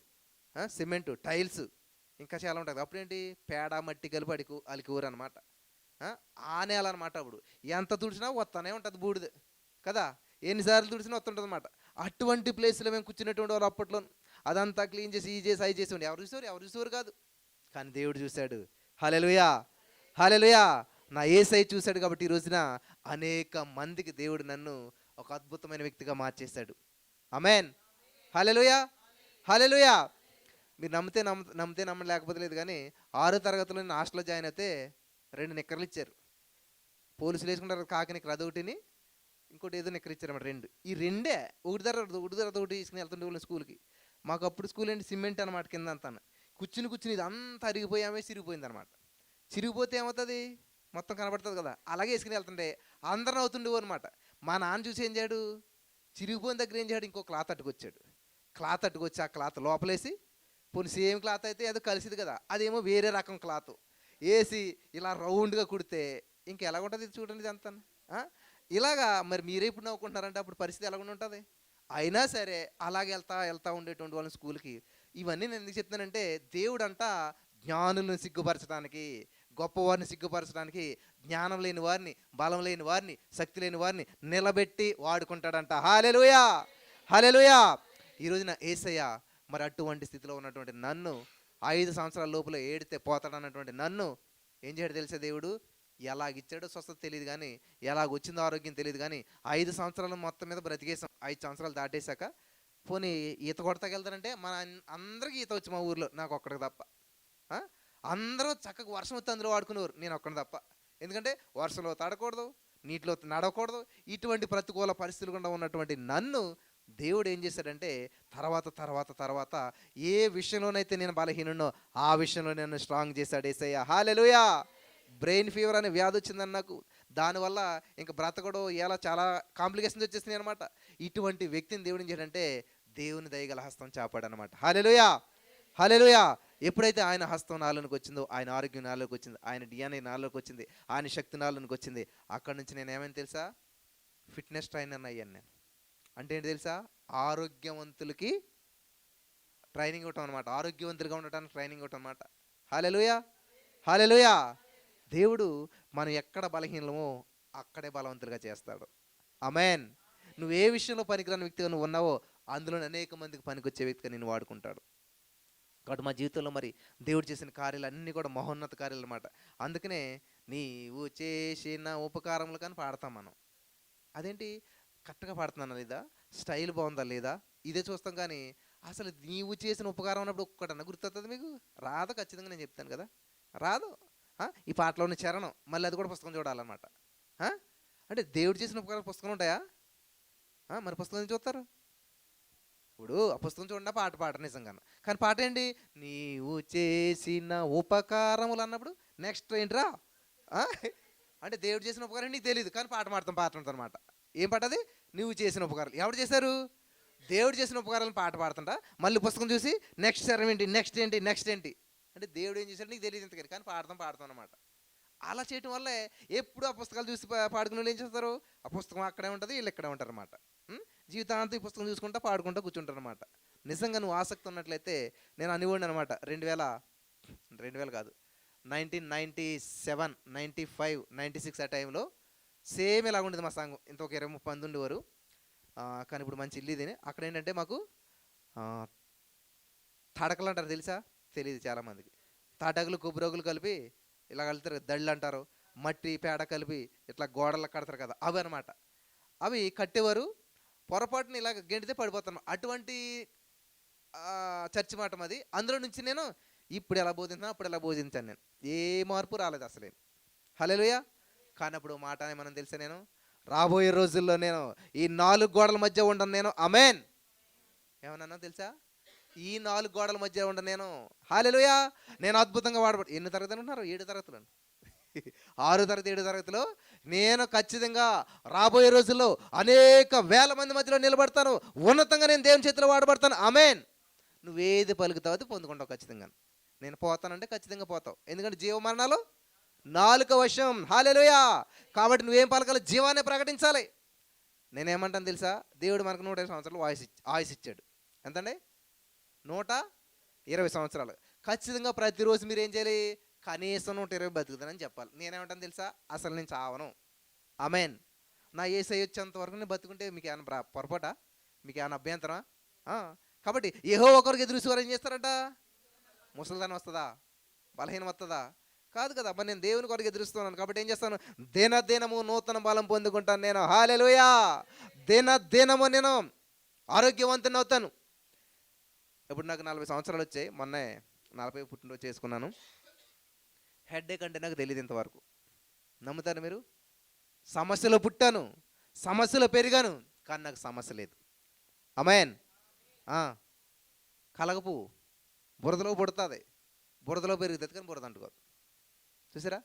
సిమెంటు, టైల్స్, ఇంకా చాలా ఉంటుంది. అప్పుడేంటి, పేడ మట్టి కలిపి అలికూరు అనమాట. ఆ నేల అనమాట. అప్పుడు ఎంత తుడిచినా వస్తానే ఉంటుంది బూడిద కదా, ఎన్నిసార్లు తుడిచినా వస్తుంటుంది అనమాట. అటువంటి ప్లేస్లో మేము కూర్చున్నటువంటి వాళ్ళు అప్పట్లో అదంతా క్లీన్ చేసి ఈ చేసి అవి చేసి ఉండి ఎవరు చూసేవారు కాదు, కానీ దేవుడు చూశాడు. హల్లెలూయా, హల్లెలూయా. నా యేసయ్య చూశాడు కాబట్టి ఈ రోజున అనేక మందికి దేవుడు నన్ను ఒక అద్భుతమైన వ్యక్తిగా మార్చేశాడు. ఆమేన్, హల్లెలూయా, హల్లెలూయా. మీరు నమ్మితే నమ్మని లేకపోతే లేదు కానీ 6వ తరగతిలో నేను హాస్టల్లో జాయిన్ అయితే 2 నిక్కర్లు ఇచ్చారు. పోలీసులు వేసుకుంటారు కాకి నిక్కర్, అదొకటిని ఇంకోటి ఏదో నిక్కర్ ఇచ్చారన్నమాట. 2 ఈ రెండే ఒకటి తర్వాత ఒకటి తీసుకుని వెళ్తుండే వాళ్ళు స్కూల్కి. మాకు అప్పుడు స్కూల్ ఏంటి, సిమెంట్ అనమాట, కింద అంతా కూర్చుని ఇది అంతా అరిగిపోయామే, చిరిగిపోయింది అనమాట. చిరిగిపోతే ఏమవుతుంది, మొత్తం కనబడుతుంది కదా, అలాగే వేసుకుని వెళ్తుంటే అందరం అవుతుండేవు అనమాట. మా నాన్న చూసి ఏం చేయడు, చిరిగిపోయిన దగ్గర ఏం చేయడు, ఇంకో క్లాత్ అట్టుకొచ్చాడు. క్లాత్ అట్టుకొచ్చి ఆ క్లాత్ లోపలేసి, పోనీ సేమ్ క్లాత్ అయితే ఏదో కలిసిది కదా, అదేమో వేరే రకం క్లాత్ వేసి ఇలా రౌండ్గా కుడితే ఇంకెలా ఉంటుంది చూడండి ఇదంతా. ఇలాగా మరి మీరే ఇప్పుడు నవ్వుకుంటున్నారంటే అప్పుడు పరిస్థితి ఎలాగ ఉంటుంది. అయినా సరే అలాగే వెళ్తా ఉండేటువంటి వాళ్ళని స్కూల్కి. ఇవన్నీ నేను ఎందుకు చెప్తున్నానంటే, దేవుడంట జ్ఞానులను సిగ్గుపరచడానికి, గొప్పవారిని సిగ్గుపరచడానికి, జ్ఞానం లేని వారిని, బలం లేని వారిని, శక్తి లేని వారిని నిలబెట్టి వాడుకుంటాడంట. హల్లెలూయా, హల్లెలూయా. ఈ రోజున యేసయ్య మరి అటువంటి స్థితిలో ఉన్నటువంటి నన్ను, 5 సంవత్సరాల లోపల ఏడితే పోతాడన్నటువంటి నన్ను ఏం చేయడు తెలుసా దేవుడు? ఎలాగిచ్చాడో స్వస్థత తెలియదు కానీ, ఎలాగొచ్చిందో ఆరోగ్యం తెలియదు కానీ, 5 సంవత్సరాలు మొత్తం మీద బ్రతికేసాం. 5 సంవత్సరాలు దాటేశాక పోనీ ఈత కొడతాకి వెళ్తానంటే మన అందరికీ ఈత వచ్చి మా ఊర్లో, నాకు ఒక్కడికి తప్ప. అందరూ చక్కగా వర్షం వస్తే అందులో వాడుకునేవారు, నేను ఒక్కడి తప్ప. ఎందుకంటే వర్షంలో తడకూడదు, నీటిలో నడవకూడదు. ఇటువంటి ప్రతికూల పరిస్థితులు గుండా ఉన్నటువంటి నన్ను దేవుడు ఏం చేశాడంటే తర్వాత ఏ విషయంలోనైతే నేను బలహీనున్నో ఆ విషయంలో నన్ను స్ట్రాంగ్ చేశాడు యేసయ్య. హల్లెలూయా. బ్రెయిన్ ఫీవర్ అనే వ్యాధి వచ్చిందని నాకు, దానివల్ల ఇంకా బ్రతకడం ఎలా చాలా కాంప్లికేషన్స్ వచ్చేసినాయి అనమాట. ఇటువంటి వ్యక్తిని దేవుడు ఏం చేయడంటే దేవుని దయగల హస్తం చాపాడనమాట. హల్లెలూయా, హల్లెలూయా. ఎప్పుడైతే ఆయన హస్తం నాలోనికి వచ్చిందో, ఆయన ఆరోగ్యం నాలోకి వచ్చింది, ఆయన డిఎన్ఏ నాలోకి వచ్చింది, ఆయన శక్తి నాలోనికి వచ్చింది, అక్కడి నుంచి నేను ఏమైనా తెలుసా, ఫిట్నెస్ ట్రైనర్ అయ్యాను నేను. అంటే ఏంటి తెలుసా, ఆరోగ్యవంతులకి ట్రైనింగ్ ఇవ్వటం అనమాట, ఆరోగ్యవంతులుగా ఉండటానికి ట్రైనింగ్ ఇవ్వటం అనమాట. హల్లెలూయా, హల్లెలూయా. దేవుడు మనం ఎక్కడ బలహీనమో అక్కడే బలవంతులుగా చేస్తాడు. ఆమేన్. నువ్వు ఏ విషయంలో పనికిరాని వ్యక్తిగా నువ్వు ఉన్నావో అందులో అనేక మందికి పనికొచ్చే వ్యక్తిగా నేను వాడుకుంటాడు. కాబట్టి మా జీవితంలో మరి దేవుడు చేసిన కార్యాలు అన్నీ కూడా మహోన్నత కార్యాలు అన్నమాట. అందుకనే నీవు చేసిన ఉపకారములు కానీ పాడతాం మనం. అదేంటి కరెక్ట్గా పాడుతున్నానా లేదా, స్టైల్ బాగుందా లేదా, ఇదే చూస్తాం. కానీ అసలు నీవు చేసిన ఉపకారం అన్నప్పుడు ఒక్కటన్నా గుర్తొస్తుంది మీకు? రాదు. ఖచ్చితంగా నేను చెప్తాను కదా, రాదు. ఈ పాటలో ఉన్న చరణం మళ్ళీ అది కూడా పుస్తకం చూడాలన్నమాట. అంటే దేవుడు చేసిన ఉపకారం పుస్తకం ఉంటాయా? మరి పుస్తకం చూస్తారు. ఇప్పుడు ఆ పుస్తకం చూడండి, పాట పాట నిజంగా. కానీ పాట ఏంటి, నీవు చేసిన ఉపకారములు అన్నప్పుడు నెక్స్ట్ ఏంట్రా, అంటే దేవుడు చేసిన ఉపకారం నీకు తెలియదు కానీ పాట పాడుతుంది అనమాట. ఏం పాట అది? నువ్వు చేసిన ఉపకారాలు. ఎవరు చేశారు? దేవుడు చేసిన ఉపకారాలను పాట పాడుతుంటా, మళ్ళీ పుస్తకం చూసి నెక్స్ట్ చరణం ఏంటి, నెక్స్ట్ ఏంటి, నెక్స్ట్ ఏంటి, అంటే దేవుడు ఏం చేశాడు నీకు తెలియదు ఇంతకని, కానీ పాడుతాం అనమాట. అలా చేయటం వల్లే ఎప్పుడు ఆ పుస్తకాలు చూసి పాడుకునే వాళ్ళు ఏం చేస్తారు, ఆ పుస్తకం అక్కడే ఉంటుంది, వీళ్ళు ఇక్కడే ఉంటారు అనమాట. జీవితాంతం ఈ పుస్తకం చూసుకుంటా పాడుకుంటా కూర్చుంటారు అనమాట. నిజంగా నువ్వు ఆసక్తి ఉన్నట్లయితే నేను అనివ్వండి అనమాట. 2000 కాదు, 1997, 95, 96 ఆ టైంలో సేమ్ ఇలా ఉండేది మా సంఘం. ఇంత ఒక 20-30 మంది ఉండేవారు. కానీ ఇప్పుడు మంచి ఇల్లు ఇది. అక్కడ ఏంటంటే మాకు తడకలు అంటారు, తెలుసా? తెలియదు చాలామందికి. తాటకులు కొబ్బరోగులు కలిపి ఇలా కలుతారు, దళ్ళు అంటారు. మట్టి పేడ కలిపి ఇట్లా గోడలకు కడతారు కదా, అవి అనమాట. అవి కట్టేవారు. పొరపాటున ఇలా గెంటితే పడిపోతాను. అటువంటి చర్చి మాట అది. అందులో నుంచి నేను ఇప్పుడు ఎలా బోధించాను, అప్పుడు ఎలా బోధించాను. నేను ఏ మార్పు రాలేదు అసలు. హల్లెలూయా. కానీ అప్పుడు మాట మనం తెలుసా, నేను రాబోయే రోజుల్లో నేను ఈ 4 గోడల మధ్య ఉండను నేను. ఆమేన్. ఏమన్నా తెలుసా? ఈ 4 గోడల మధ్య ఉండను నేను. హల్లెలూయా. నేను అద్భుతంగా వాడబడి. ఎన్ని తరగతులు ఉన్నారు? 7 తరగతులు. 6 తరగతి 7 తరగతిలో నేను ఖచ్చితంగా రాబోయే రోజుల్లో అనేక వేల మంది మధ్యలో నిలబడతాను. ఉన్నతంగా నేను దేవుని చేతిలో వాడబడతాను. ఆమేన్. నువ్వేది పలుకుతావు అది పొందుకుంటావు ఖచ్చితంగా. నేను పోతానంటే ఖచ్చితంగా పోతావు. ఎందుకంటే జీవమరణాలు నాలుక వశం. హల్లెలూయా. కాబట్టి నువ్వేం పలకాలి? జీవాన్ని ప్రకటించాలి. నేనేమంటాను తెలుసా? దేవుడు మనకు 120 సంవత్సరాలు ఆయుష్ ఇచ్చాడు. ఎంతండి? 120 సంవత్సరాలు. ఖచ్చితంగా ప్రతిరోజు మీరు ఏం చేయాలి? కనీసం 120 బతుకుతానని చెప్పాలి. నేనేమంటాను తెలుసా? అసలు నేను చావను. ఆమేన్. నా యేసయ్య వచ్చేంత వరకు నేను బతుకుంటే మీకు ఏమైనా పొరపాట? మీకు ఏమైనా అభ్యంతరమా? కాబట్టి యెహోవా ఒకరికి ఎదురు చూసి ఏం చేస్తారంట? ముసలిదానం వస్తుందా? బలహీనం వస్తుందా? కాదు కదా. మరి నేను దేవుని కొరకు ఎదురుస్తున్నాను. కాబట్టి ఏం చేస్తాను? దినదినము నూతన బలం పొందుకుంటాను నేను. హల్లెలూయా. దినదినము నేను ఆరోగ్యవంతుని అవుతాను. ఇప్పుడు నాకు 40 సంవత్సరాలు వచ్చాయి. మొన్నే 40 పుట్టినరోజు చేసుకున్నాను. హెడ్ఏక్ అంటే నాకు తెలియదు ఇంతవరకు. నమ్ముతారు మీరు? సమస్యలో పుట్టాను, సమస్యలో పెరిగాను, కానీ నాకు సమస్య లేదు. ఆమేన్. కలగపు బురదలో పుడుతుంది, బురదలో పెరుగుతుంది, కానీ బురద అంటుకోదు. చూసారా?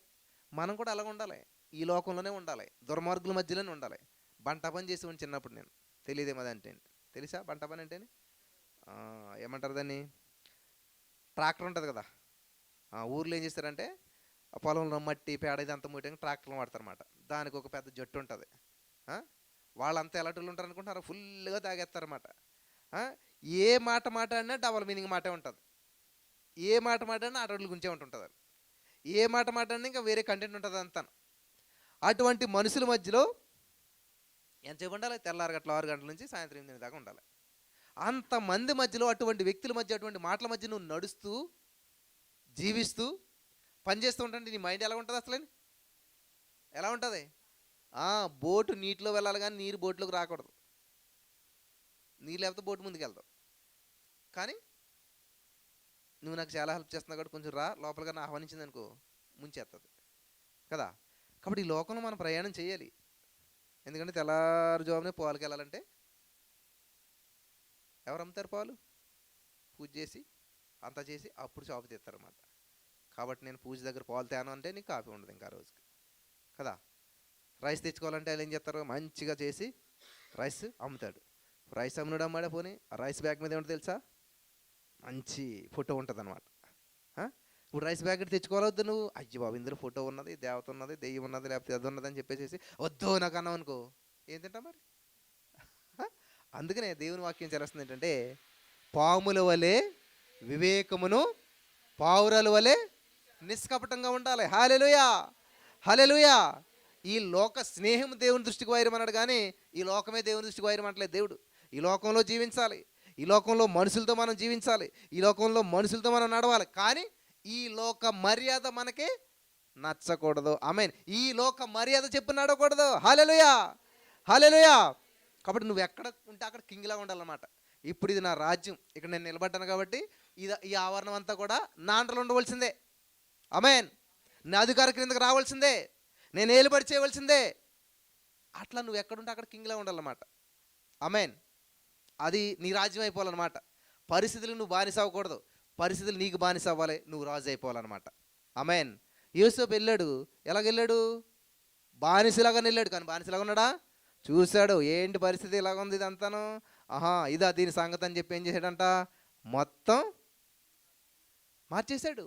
మనం కూడా అలాగ ఉండాలి. ఈ లోకంలోనే ఉండాలి, దుర్మార్గుల మధ్యలోనే ఉండాలి. బంట పని చేసి ఉండి చిన్నప్పుడు నేను తెలియదేమో అదంటే. తెలుసా బంట పని అంటే? ఏమంటారు దాన్ని? ట్రాక్టర్ ఉంటుంది కదా. ఊర్లో ఏం చేస్తారంటే ఆ పొలంలో మట్టి పేడ ఇదంతా మూయడానికి ట్రాక్టర్లు వాడతారన్నమాట. దానికి ఒక పెద్ద జట్టు ఉంటుంది. వాళ్ళంతా ఎలాంటి ఉంటారు అనుకుంటున్నారు? ఫుల్గా తాగేస్తారన్నమాట. ఏ మాట మాట్లాడినా డబల్ మీనింగ్ మాటే ఉంటుంది. ఏ మాట మాట్లాడినా ఆటోళ్ళ గురించే ఉంటుంటుంది. ఏ మాట మాట్లాడినా ఇంకా వేరే కంటెంట్ ఉంటుంది అంతా. అటువంటి మనుషుల మధ్యలో ఎంతసేపు ఉండాలి? తెల్లారి గంటల 6 గంటల నుంచి సాయంత్రం 8 దాకా ఉండాలి. అంతమంది మధ్యలో, అటువంటి వ్యక్తుల మధ్య, అటువంటి మాటల మధ్య నువ్వు నడుస్తూ జీవిస్తూ పనిచేస్తూ ఉంటుంటే నీ మైండ్ ఎలా ఉంటుంది? అసలు ఎలా ఉంటుంది? బోటు నీటిలో వెళ్ళాలి కానీ నీరు బోట్లోకి రాకూడదు. నీరు లేకపోతే బోటు ముందుకు వెళ్తావు. కానీ నువ్వు నాకు చాలా హెల్ప్ చేస్తున్నావు కాబట్టి కొంచెం రా, లోపలిగా నా ఆహ్వానించింది అనుకో ముంచేస్తుంది కదా. కాబట్టి ఈ లోకంలో మనం ప్రయాణం చేయాలి. ఎందుకంటే తెల్లారుజామునే పాలుకి వెళ్ళాలంటే ఎవరు అమ్ముతారు? పాలు పూజ చేసి అంతా చేసి అప్పుడు షాపు తీస్తారన్నమాట. కాబట్టి నేను పూజ దగ్గర పాలు తేను అంటే నీకు కాఫీ ఉండదు ఇంకా ఆ రోజుకి కదా. రైస్ తెచ్చుకోవాలంటే వాళ్ళు ఏం చేస్తారు? మంచిగా చేసి రైస్ అమ్ముతాడు. రైస్ అమ్ముడు అమ్మాడే పోనీ ఆ రైస్ బ్యాగ్ మీద ఏమిటో తెలుసా? మంచి ఫోటో ఉంటుంది అనమాట. ఇప్పుడు రైస్ బ్యాకెట్ తెచ్చుకోవాలొద్దు నువ్వు. అయ్యో బాబు ఇందులో ఫోటో ఉన్నది, దేవత ఉన్నది, దెయ్యం ఉన్నది, లేకపోతే అది ఉన్నది అని చెప్పేసి వద్దు నాకు అన్నావు అనుకో, ఏం తింటా మరి? అందుకనే దేవుని వాక్యం చేస్తుంది ఏంటంటే, పాముల వలె వివేకమును, పావురాల వలె నిష్కపటంగా ఉండాలి. హల్లెలూయా. హల్లెలూయా. ఈ లోక స్నేహం దేవుని దృష్టికి వైరం అన్నాడు, కానీ ఈ లోకమే దేవుని దృష్టికి వైరం అంటలేదు దేవుడు. ఈ లోకంలో జీవించాలి, ఈ లోకంలో మనుషులతో మనం జీవించాలి, ఈ లోకంలో మనుషులతో మనం నడవాలి. కానీ ఈ లోక మర్యాద మనకి నచ్చకూడదు. ఆమేన్. ఈ లోక మర్యాద చెప్పు నడవకూడదు. హల్లెలూయా. హల్లెలూయా. కాబట్టి నువ్వు ఎక్కడ ఉంటే అక్కడ కింగ్లా ఉండాలన్నమాట. ఇప్పుడు ఇది నా రాజ్యం, ఇక్కడ నేను నిలబడ్డాను కాబట్టి ఈ ఆవరణం అంతా కూడా నా అండలో ఉండవలసిందే. ఆమేన్. నా అధికార క్రిందకు రావాల్సిందే, నేను ఏలుబడి చేయవలసిందే. అట్లా నువ్వు ఎక్కడుంటే అక్కడ కింగ్లా ఉండాలన్నమాట. ఆమేన్. అది నీ రాజ్యం అయిపోవాలన్నమాట. పరిస్థితులు నువ్వు బానిస అవ్వకూడదు, పరిస్థితులు నీకు బానిస అవ్వాలి, నువ్వు రాజు అయిపోవాలన్నమాట. ఆమేన్. యూసుఫ్ వెళ్ళాడు, ఎలాగెళ్ళాడు? బానిసలాగా వెళ్ళాడు, కానీ బానిసలాగా ఉన్నాడా? చూశాడు, ఏంటి పరిస్థితి ఇలాగ ఉంది ఇదంతాను, ఇదా దీని సంగతి అని చెప్పి ఏం చేశాడంట? మొత్తం మార్చేశాడు.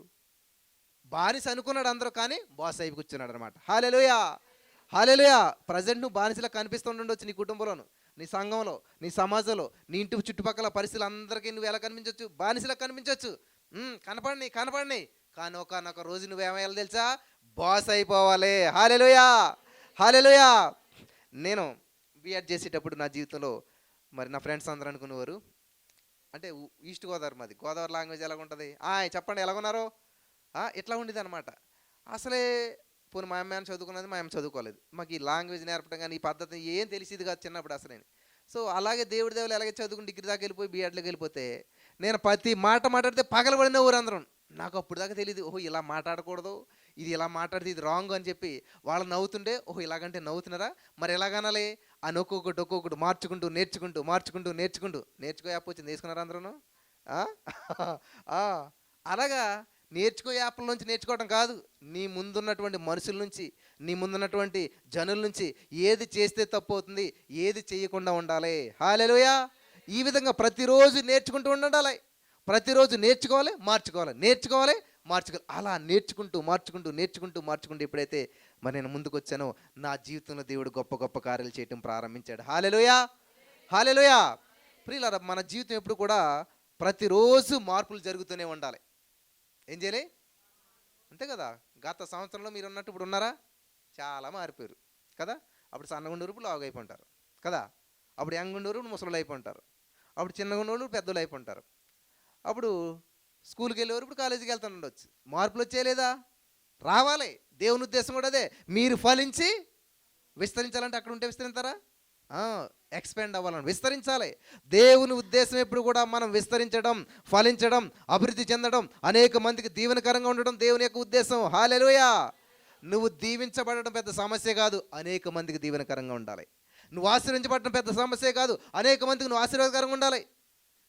బానిస అనుకున్నాడు అందరూ, కానీ బాస్ అయిపోయి కూర్చున్నాడు అనమాట. హల్లెలూయా. హల్లెలూయా. ప్రజెంట్ నువ్వు బానిసలా కనిపిస్తుండొచ్చు నీ కుటుంబంలోను, నీ సంఘంలో, నీ సమాజంలో, నీ ఇంటి చుట్టుపక్కల పరిస్థితులు అందరికీ నువ్వు ఎలా కనిపించవచ్చు? బానిసలా కనిపించవచ్చు. కనపడినాయి. కానీ ఒకనొక రోజు నువ్వేమయ్యాలి తెలుసా? బాస్ అయిపోవాలి. హల్లెలూయా, హల్లెలూయా. నేను బీఎడ్ చేసేటప్పుడు నా జీవితంలో మరి నా ఫ్రెండ్స్ అందరూ అనుకునేవారు, అంటే ఈస్ట్ గోదావరి, మాది గోదావరి లాంగ్వేజ్ ఎలాగుంటుంది, చెప్పండి ఎలాగున్నారు, ఇట్లా ఉండేది అనమాట. అసలే పోనీ మా అమ్మ చదువుకున్నది, మా అమ్మ చదువుకోలేదు. మాకు ఈ లాంగ్వేజ్ నేర్పడం కానీ ఈ పద్ధతి ఏం తెలిసేది కాదు చిన్నప్పుడు అసలు. నేను సో అలాగే దేవుడి దేవులు ఎలాగే చదువుకుని డిగ్రీ దాకా వెళ్ళిపోయి బీఎడ్లోకి వెళ్ళిపోతే నేను ప్రతి మాట మాట్లాడితే పగలబడిన ఊరు అందరం. నాకు అప్పుడు దాకా తెలియదు, ఓహో ఇలా మాట్లాడకూడదు, ఇది ఇలా మాట్లాడితే ఇది రాంగ్ అని చెప్పి వాళ్ళు నవ్వుతుంటే, ఓహో ఇలాగంటే నవ్వుతున్నారా, మరి ఎలాగనాలి అని ఒక్కొక్కటి మార్చుకుంటూ నేర్చుకో యాప్ వచ్చింది, వేసుకున్నారా అందరూ? అలాగా నేర్చుకో యాప్ల నుంచి నేర్చుకోవడం కాదు, నీ ముందున్నటువంటి మనుషుల నుంచి, నీ ముందున్నటువంటి జనుల నుంచి ఏది చేస్తే తప్పు అవుతుంది, ఏది చేయకుండా ఉండాలి. హల్లెలూయా. ఈ విధంగా ప్రతిరోజు నేర్చుకుంటూ ఉండాలి. ప్రతిరోజు నేర్చుకోవాలి. అలా నేర్చుకుంటూ ఎప్పుడైతే మరి నేను ముందుకు వచ్చానో నా జీవితంలో దేవుడు గొప్ప గొప్ప కార్యాలు చేయటం ప్రారంభించాడు. హల్లెలూయా, హల్లెలూయా. ప్రియులారా, మన జీవితం ఎప్పుడు కూడా ప్రతిరోజు మార్పులు జరుగుతూనే ఉండాలి. ఏం చేయాలి? అంతే కదా. గత సంవత్సరంలో మీరు ఉన్నట్టు ఇప్పుడు ఉన్నారా? చాలా మారిపోయారు కదా. అప్పుడు సన్నగుండూరు ఇప్పుడు లావుగా అయిపోంటారు కదా. అప్పుడు యంగుండూరు ఇప్పుడు ముసలు అయిపోంటారు. అప్పుడు చిన్నగుండూరు పెద్దలు అయిపోంటారు. అప్పుడు స్కూల్కి వెళ్ళేవారు ఇప్పుడు కాలేజీకి వెళ్తాను ఉండొచ్చు. మార్పులు వచ్చేయలేదా? రావాలి. దేవుని ఉద్దేశం కూడా అదే, మీరు ఫలించి విస్తరించాలంటే అక్కడ ఉంటే విస్తరించారా? ఎక్స్పాండ్ అవ్వాలని విస్తరించాలి. దేవుని ఉద్దేశం ఎప్పుడు కూడా మనం విస్తరించడం, ఫలించడం, అభివృద్ధి చెందడం, అనేక మందికి దీవెనకరంగా ఉండడం దేవుని యొక్క ఉద్దేశం. హల్లెలూయా. నువ్వు దీవించబడడం పెద్ద సమస్య కాదు, అనేక మందికి దీవెనకరంగా ఉండాలి. నువ్వు ఆశీర్వించబడడం పెద్ద సమస్య కాదు, అనేక మందికి నువ్వు ఆశీర్వాదకరంగా ఉండాలి.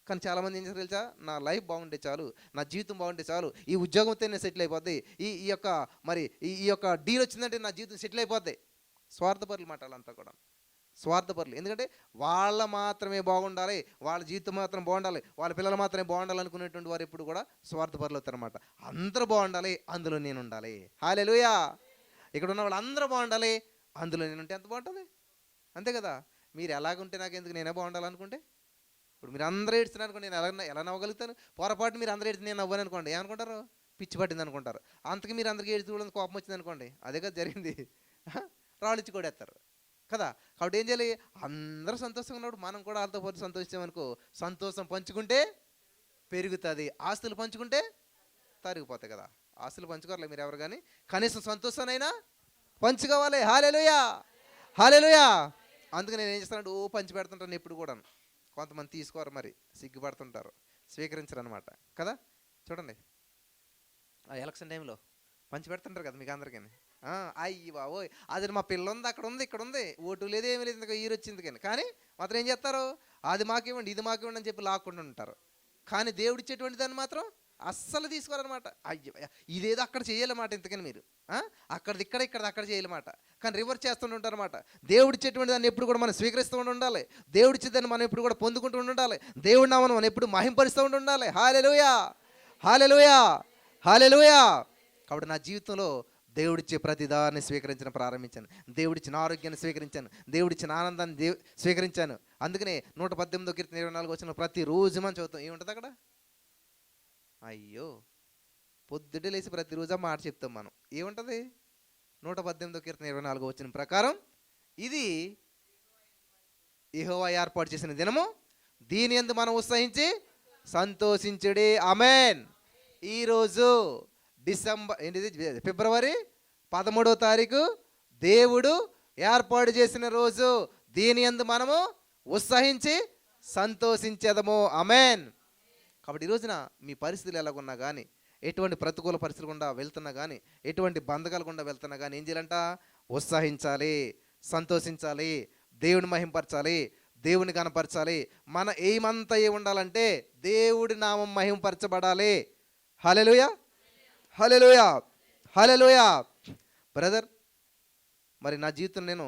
కానీ చాలామంది ఏం చేస్తారు తెలుసా? నా లైఫ్ బాగుంటే చాలు, నా జీవితం బాగుంటే చాలు, ఈ ఉద్యోగంతో నేను సెటిల్ అయిపోద్ది, ఈ యొక్క మరి ఈ యొక్క డీల్ వచ్చిందంటే నా జీవితం సెటిల్ అయిపోద్ది. స్వార్థపరులు మాట్లాడాలంతా కూడా స్వార్థపరులు. ఎందుకంటే వాళ్ళ మాత్రమే బాగుండాలి, వాళ్ళ జీవితం మాత్రం బాగుండాలి, వాళ్ళ పిల్లలు మాత్రమే బాగుండాలి అనుకునేటువంటి వారు ఎప్పుడు కూడా స్వార్థపరులు అవుతారన్నమాట. అందరూ బాగుండాలి, అందులో నేను ఉండాలి. హల్లెలూయా. ఇక్కడ ఉన్న వాళ్ళు అందరూ బాగుండాలి, అందులో నేను ఉంటే ఎంత బాగుంటుంది. అంతే కదా. మీరు ఎలాగుంటే నాకు ఎందుకు, నేనే బాగుండాలనుకుంటే. ఇప్పుడు మీరు అందరూ ఏడుస్తున్నారు అనుకోండి, నేను ఎలా నవ్వగలుగుతాను? పొరపాటు మీరు అందరూ ఏడితే నేను నవ్వను అనుకోండి, ఏమనుకుంటారు? పిచ్చి పట్టింది అనుకుంటారు. అంతకు మీరు అందరికీ ఏడుతూ కూడా కోపం వచ్చింది అనుకోండి, అదే కదా జరిగింది. రాళ్ళిచ్చి కొడేస్తారు కదా. కాబట్టి ఏం చేయాలి? అందరూ సంతోషంగా ఉన్నప్పుడు మనం కూడా వాళ్ళతో పాటు సంతోషించామనుకో, సంతోషం పంచుకుంటే పెరుగుతుంది, ఆస్తులు పంచుకుంటే తరిగిపోతాయి కదా. ఆస్తులు పంచుకోవాలి మీరు ఎవరు కానీ, కనీసం సంతోషానైనా పంచుకోవాలి. హల్లెలూయా, హల్లెలూయా. అందుకే నేను ఏం చేస్తానంటే పంచి పెడుతుంటాను ఎప్పుడు కూడా. కొంతమంది తీసుకోరు, మరి సిగ్గుపడుతుంటారు, స్వీకరించరు అనమాట కదా. చూడండి, ఎలక్షన్ టైంలో పంచి పెడుతుంటారు కదా మీకు అందరికీ. అయ్యి బాబోయ్, అది మా పిల్ల ఉంది, అక్కడ ఉంది, ఇక్కడ ఉంది, ఓటు లేదు, ఏమీ లేదు, ఇంకా ఈరు వచ్చింది కానీ మాత్రం ఏం చేస్తారు? అది మాకేవ్వండి, ఇది మాకేవ్వండి అని చెప్పి లాక్కుండా ఉంటారు. కానీ దేవుడిచ్చేటువంటి దాన్ని మాత్రం అస్సలు తీసుకోవాలన్నమాట. అయ్యో, ఇదేదో అక్కడ చేయాలన్నమాట. ఇంతకని మీరు అక్కడిది ఇక్కడ అక్కడ చేయాలన్నమాట. కానీ రివర్స్ చేస్తుంటారు అనమాట. దేవుడిచ్చేటువంటి దాన్ని ఎప్పుడు కూడా మనం స్వీకరిస్తూ ఉండాలి. దేవుడిచ్చే దాన్ని మనం ఎప్పుడు కూడా పొందుకుంటూ ఉండాలి. దేవుడి నామమును మనం ఎప్పుడు మహింపరుస్తూ ఉండాలి. హల్లెలూయా, హల్లెలూయా, హల్లెలూయా. కాబట్టి నా జీవితంలో దేవుడిచ్చే ప్రతిదాన్ని స్వీకరించడం ప్రారంభించాను. దేవుడిచ్చిన ఆరోగ్యాన్ని స్వీకరించాను, దేవుడిచ్చిన ఆనందాన్ని స్వీకరించాను. అందుకనే 118 కీర్తన 24 వచ్చిన ప్రతిరోజు మనం చదువుతాం. ఏముంటుంది అక్కడ? అయ్యో, పొద్దుటే లేచి ప్రతిరోజు మాట చెప్తాం మనం. ఏముంటుంది? 118 కీర్తన 24 వచ్చిన ప్రకారం, ఇది యెహోవా ఏర్పాటు చేసిన దినము, దీని యందు మనం ఉత్సహించి సంతోషించుడి. ఆమేన్. ఈరోజు ఫిబ్రవరి 13వ తారీఖు దేవుడు ఏర్పాటు చేసిన రోజు. దీని యందు మనము ఉత్సహించి సంతోషించేదము. ఆమేన్. కాబట్టి ఈ రోజున మీ పరిస్థితులు ఎలాగున్నా కానీ, ఎటువంటి ప్రతికూల పరిస్థితులు గుండా వెళ్తున్నా కానీ, ఎటువంటి బంధకాలు గుండా వెళ్తున్నా కానీ ఏం చేయాలంట? ఉత్సహించాలి, సంతోషించాలి, దేవుని మహింపరచాలి, దేవుని కనపరచాలి. మన ఏమంతా ఏ ఉండాలంటే దేవుడి నామం మహింపరచబడాలి. హల్లెలూయా, హల్లెలూయా, హల్లెలూయా. బ్రదర్, మరి నా జీవితం నేను